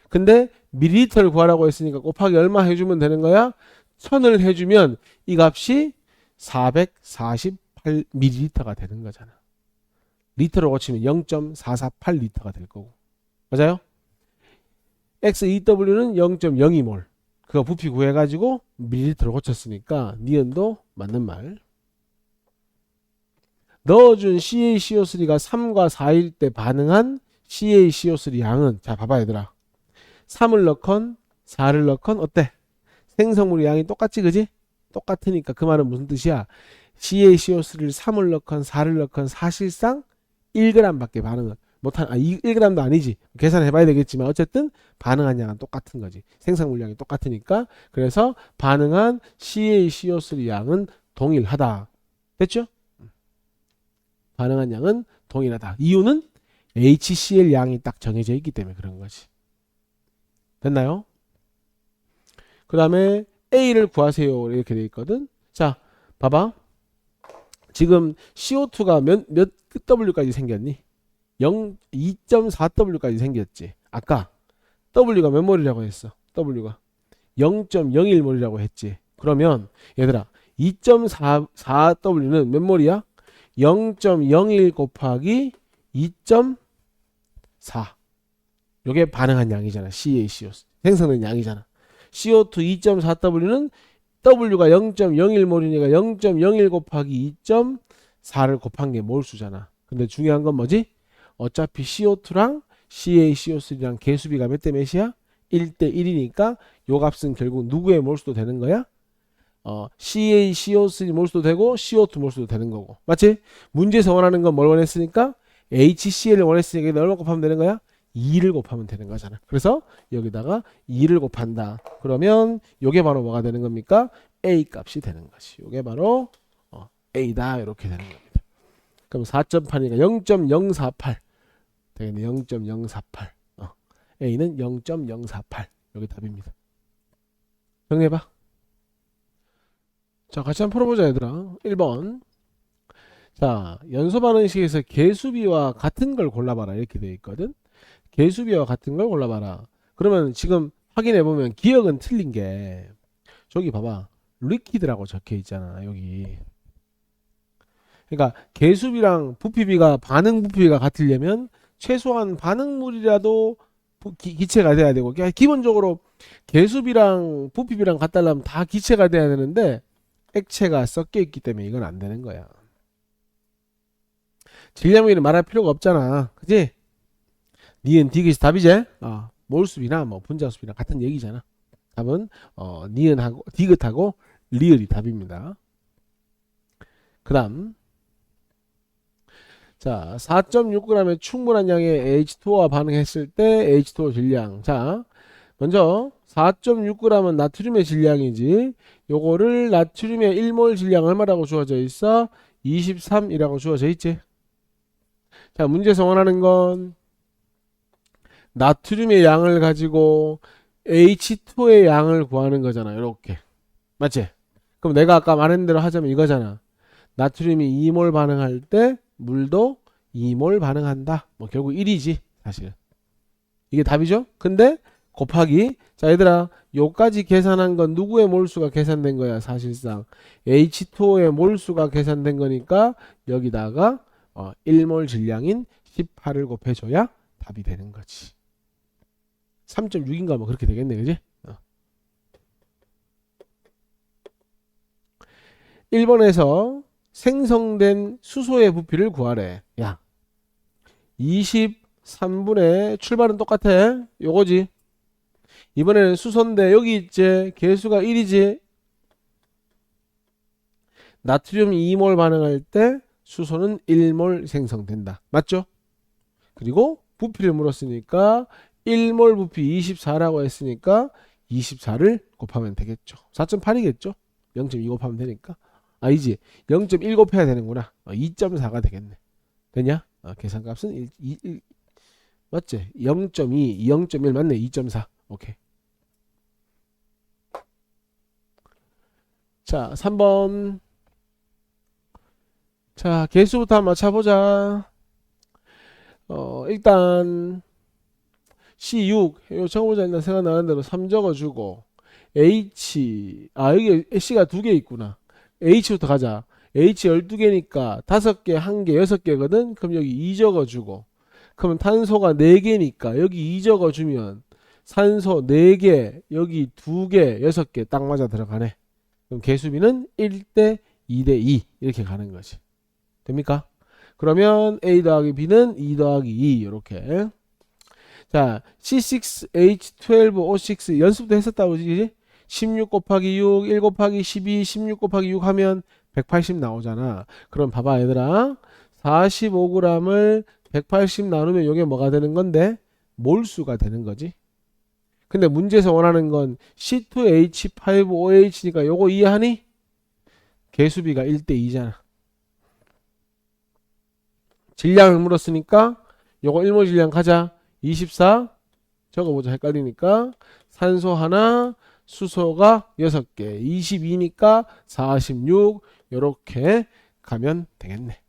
A: 근데 밀리리터를 구하라고 했으니까 곱하기 얼마 해주면 되는 거야? 1000을 해주면 이 값이 448ml가 되는 거잖아. 리터로 고치면 0.448리터가 될 거고. 맞아요? XEW는 0.02몰. 그거 부피 구해가지고 밀리리터로 고쳤으니까 니은도 맞는 말. 넣어준 CaCO3가 3과 4일 때 반응한 CaCO3 양은, 자 봐봐 얘들아, 3을 넣건 4를 넣건 어때? 생성물의 양이 똑같지, 그지? 똑같으니까 그 말은 무슨 뜻이야? CaCO3를 3을 넣건 4를 넣건 사실상 1g 밖에 반응을 못한, 1g도 아니지. 계산해 봐야 되겠지만 어쨌든 반응한 양은 똑같은 거지. 생성물량이 똑같으니까. 그래서 반응한 CaCO3 양은 동일하다. 됐죠? 반응한 양은 동일하다. 이유는 HCl 양이 딱 정해져 있기 때문에 그런 거지. 됐나요? 그 다음에 A를 구하세요. 이렇게 돼 있거든. 자, 봐봐. 지금 CO2가 몇 W까지 생겼니? 2.4W까지 생겼지. 아까 W가 몇 몰이라고 했어? W가 0.01몰이라고 했지. 그러면 얘들아, 2.4W는 몇 몰이야? 0.01 곱하기 2.4. 요게 반응한 양이잖아. CaCO2 생성된 양이잖아. CO2 2.4W는 W가 0.01몰이니까 0.01 곱하기 2.4를 곱한 게 몰수잖아. 근데 중요한 건 뭐지? 어차피 CO2랑 CaCO3랑 개수비가 몇 대 몇이야? 1대 1이니까 요 값은 결국 누구의 몰수도 되는 거야? CaCO3 몰수도 되고 CO2 몰수도 되는 거고. 맞지? 문제에서 원하는 건 뭘 원했으니까? HCl을 원했으니까 여기다 얼마 곱하면 되는 거야? 2를 곱하면 되는 거잖아. 그래서 여기다가 2를 곱한다. 그러면 요게 바로 뭐가 되는 겁니까? A 값이 되는 것이. 요게 바로 A다. 이렇게 되는 겁니다. 그럼 4.8이니까 0.048 되겠네. 0.048. A는 0.048. 여기 답입니다. 정리해봐. 자, 같이 한번 풀어보자 얘들아. 1번. 자, 연소 반응식에서 개수비와 같은 걸 골라봐라. 이렇게 되어 있거든. 개수비와 같은 걸 골라봐라. 그러면 지금 확인해보면 기억은 틀린 게 저기 봐봐. 리퀴드라고 적혀 있잖아. 여기. 그러니까 개수비랑 부피비가 반응 부피비가 같으려면 최소한 반응물이라도 기체가 돼야 되고, 기본적으로 개수비랑 부피비랑 같다려면 다 기체가 돼야 되는데 액체가 섞여 있기 때문에 이건 안 되는 거야. 질량비는 말할 필요가 없잖아. 그지? 니은 디귿이 답이지? 몰수비나 뭐 분자수비나 같은 얘기잖아. 답은 니은하고 디귿하고 리을이 답입니다. 그 다음, 자, 4.6g의 충분한 양의 H2O와 반응했을 때 H2O 질량. 자, 먼저 4.6g은 나트륨의 질량이지. 요거를 나트륨의 1몰 질량 얼마라고 주어져 있어? 23이라고 주어져 있지. 자, 문제에서 원하는 건 나트륨의 양을 가지고 H2의 양을 구하는 거잖아. 이렇게. 맞지? 그럼 내가 아까 말한 대로 하자면 이거잖아. 나트륨이 2몰 반응할 때 물도 2몰 반응한다. 뭐 결국 1이지 사실. 이게 답이죠? 근데 곱하기, 자 얘들아, 요까지 계산한 건 누구의 몰수가 계산된 거야? 사실상 H2O의 몰수가 계산된 거니까 여기다가 1몰 질량인 18을 곱해줘야 답이 되는 거지. 3.6인가 뭐 그렇게 되겠네. 그지? 1번에서 생성된 수소의 부피를 구하래. 야, 23분의 출발은 똑같아. 요거지. 이번에는 수소인데 여기 있지. 개수가 1이지. 나트륨 2몰 반응할 때 수소는 1몰 생성된다. 맞죠? 그리고 부피를 물었으니까 1몰 부피 24라고 했으니까 24를 곱하면 되겠죠. 4.8이겠죠? 0.2 곱하면 되니까. 아니지. 0.1 곱해야 되는구나. 2.4가 되겠네. 되냐? 계산값은 1, 맞지? 0.2, 0.1 맞네. 2.4. 오케이. 자, 3번. 자, 개수부터 한번 맞춰보자. 일단 C6 요 적어보자. 일단 생각나는 대로 3 적어주고 H 여기 C가 2개 있구나. H부터 가자. H 12개니까 5개, 1개, 6개거든. 그럼 여기 2 적어주고 그러면 탄소가 4개니까 여기 2 적어주면 산소 4개, 여기 2개, 6개 딱 맞아 들어가네. 그럼 개수비는 1대 2대 2 이렇게 가는 거지. 됩니까? 그러면 A 더하기 B는 2 더하기 2 이렇게. 자, C6H12O6 연습도 했었다고 그지? 16 곱하기 6, 1 곱하기 12, 16 곱하기 6 하면 180 나오잖아. 그럼 봐봐 얘들아. 45g을 180 나누면 이게 뭐가 되는 건데? 몰수가 되는 거지. 근데 문제에서 원하는 건 C2H5OH니까 요거 이해하니? 개수비가 1대 2잖아. 질량을 물었으니까 요거 1몰 질량 가자. 24 적어보자. 헷갈리니까 산소 하나, 수소가 6개, 22니까 46 요렇게 가면 되겠네.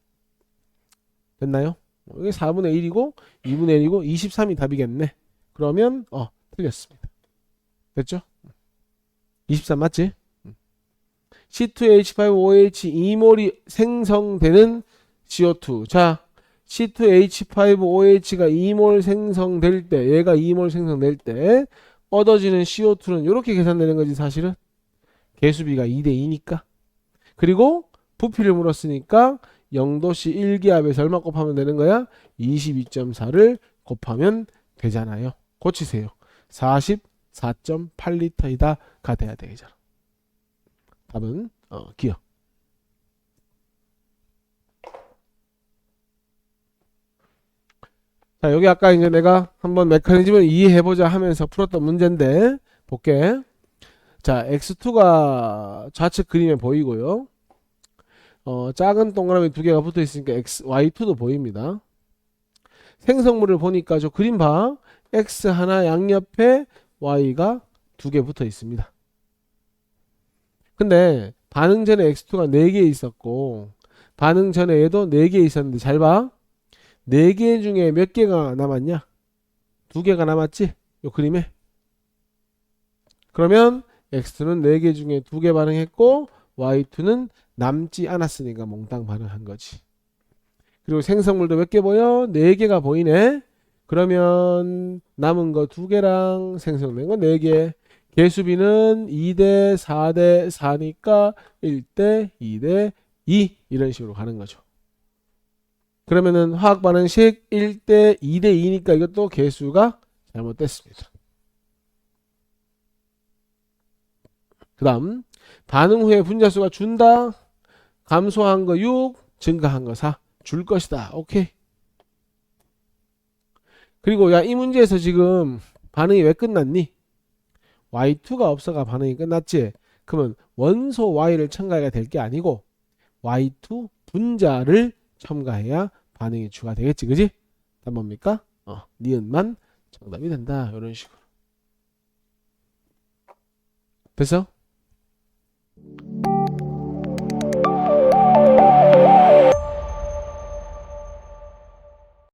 A: 됐나요? 이게 4분의 1이고 2분의 1이고 23이 답이겠네. 그러면 틀렸습니다. 됐죠? 23 맞지? C2H5OH 2몰이 생성되는 CO2. 자, C2H5OH가 2몰 생성될 때, 얘가 2몰 생성될 때 얻어지는 CO2는 이렇게 계산되는 거지 사실은. 개수비가 2대 2니까. 그리고 부피를 물었으니까 0도씨 1기압에서 얼마 곱하면 되는 거야? 22.4를 곱하면 되잖아요. 고치세요. 44.8리터이다 가 돼야 되잖아. 답은 기억. 자, 여기 아까 이제 내가 한번 메커니즘을 이해해보자 하면서 풀었던 문제인데 볼게. 자, X2가 좌측 그림에 보이고요. 작은 동그라미 2개가 붙어 있으니까 Y2도 보입니다. 생성물을 보니까 저 그림 봐. X 하나 양옆에 Y가 2개 붙어 있습니다. 근데 반응 전에 X2가 4개 있었고 반응 전에 얘도 4개 있었는데 잘 봐. 4개 중에 몇 개가 남았냐? 2개가 남았지? 요 그림에. 그러면 X2는 4개 중에 2개 반응했고 Y2는 남지 않았으니까 몽땅 반응한 거지. 그리고 생성물도 몇 개 보여? 4개가 보이네. 그러면 남은 거 2개랑 생성된 거 4개. 개수비는 2대 4대 4니까 1대 2대 2 이런 식으로 가는 거죠. 그러면은 화학 반응식 1대 2대 2니까 이것도 개수가 잘못됐습니다. 그 다음 반응 후에 분자수가 준다. 감소한 거 6, 증가한 거 4. 줄 것이다. 오케이. 그리고 야, 이 문제에서 지금 반응이 왜 끝났니? Y2가 없어가 반응이 끝났지. 그러면 원소 Y를 첨가해야 될 게 아니고 Y2 분자를 첨가해야 반응이 추가되겠지. 그지? 답 뭡니까? 니은만 정답이 된다. 이런 식으로. 됐어?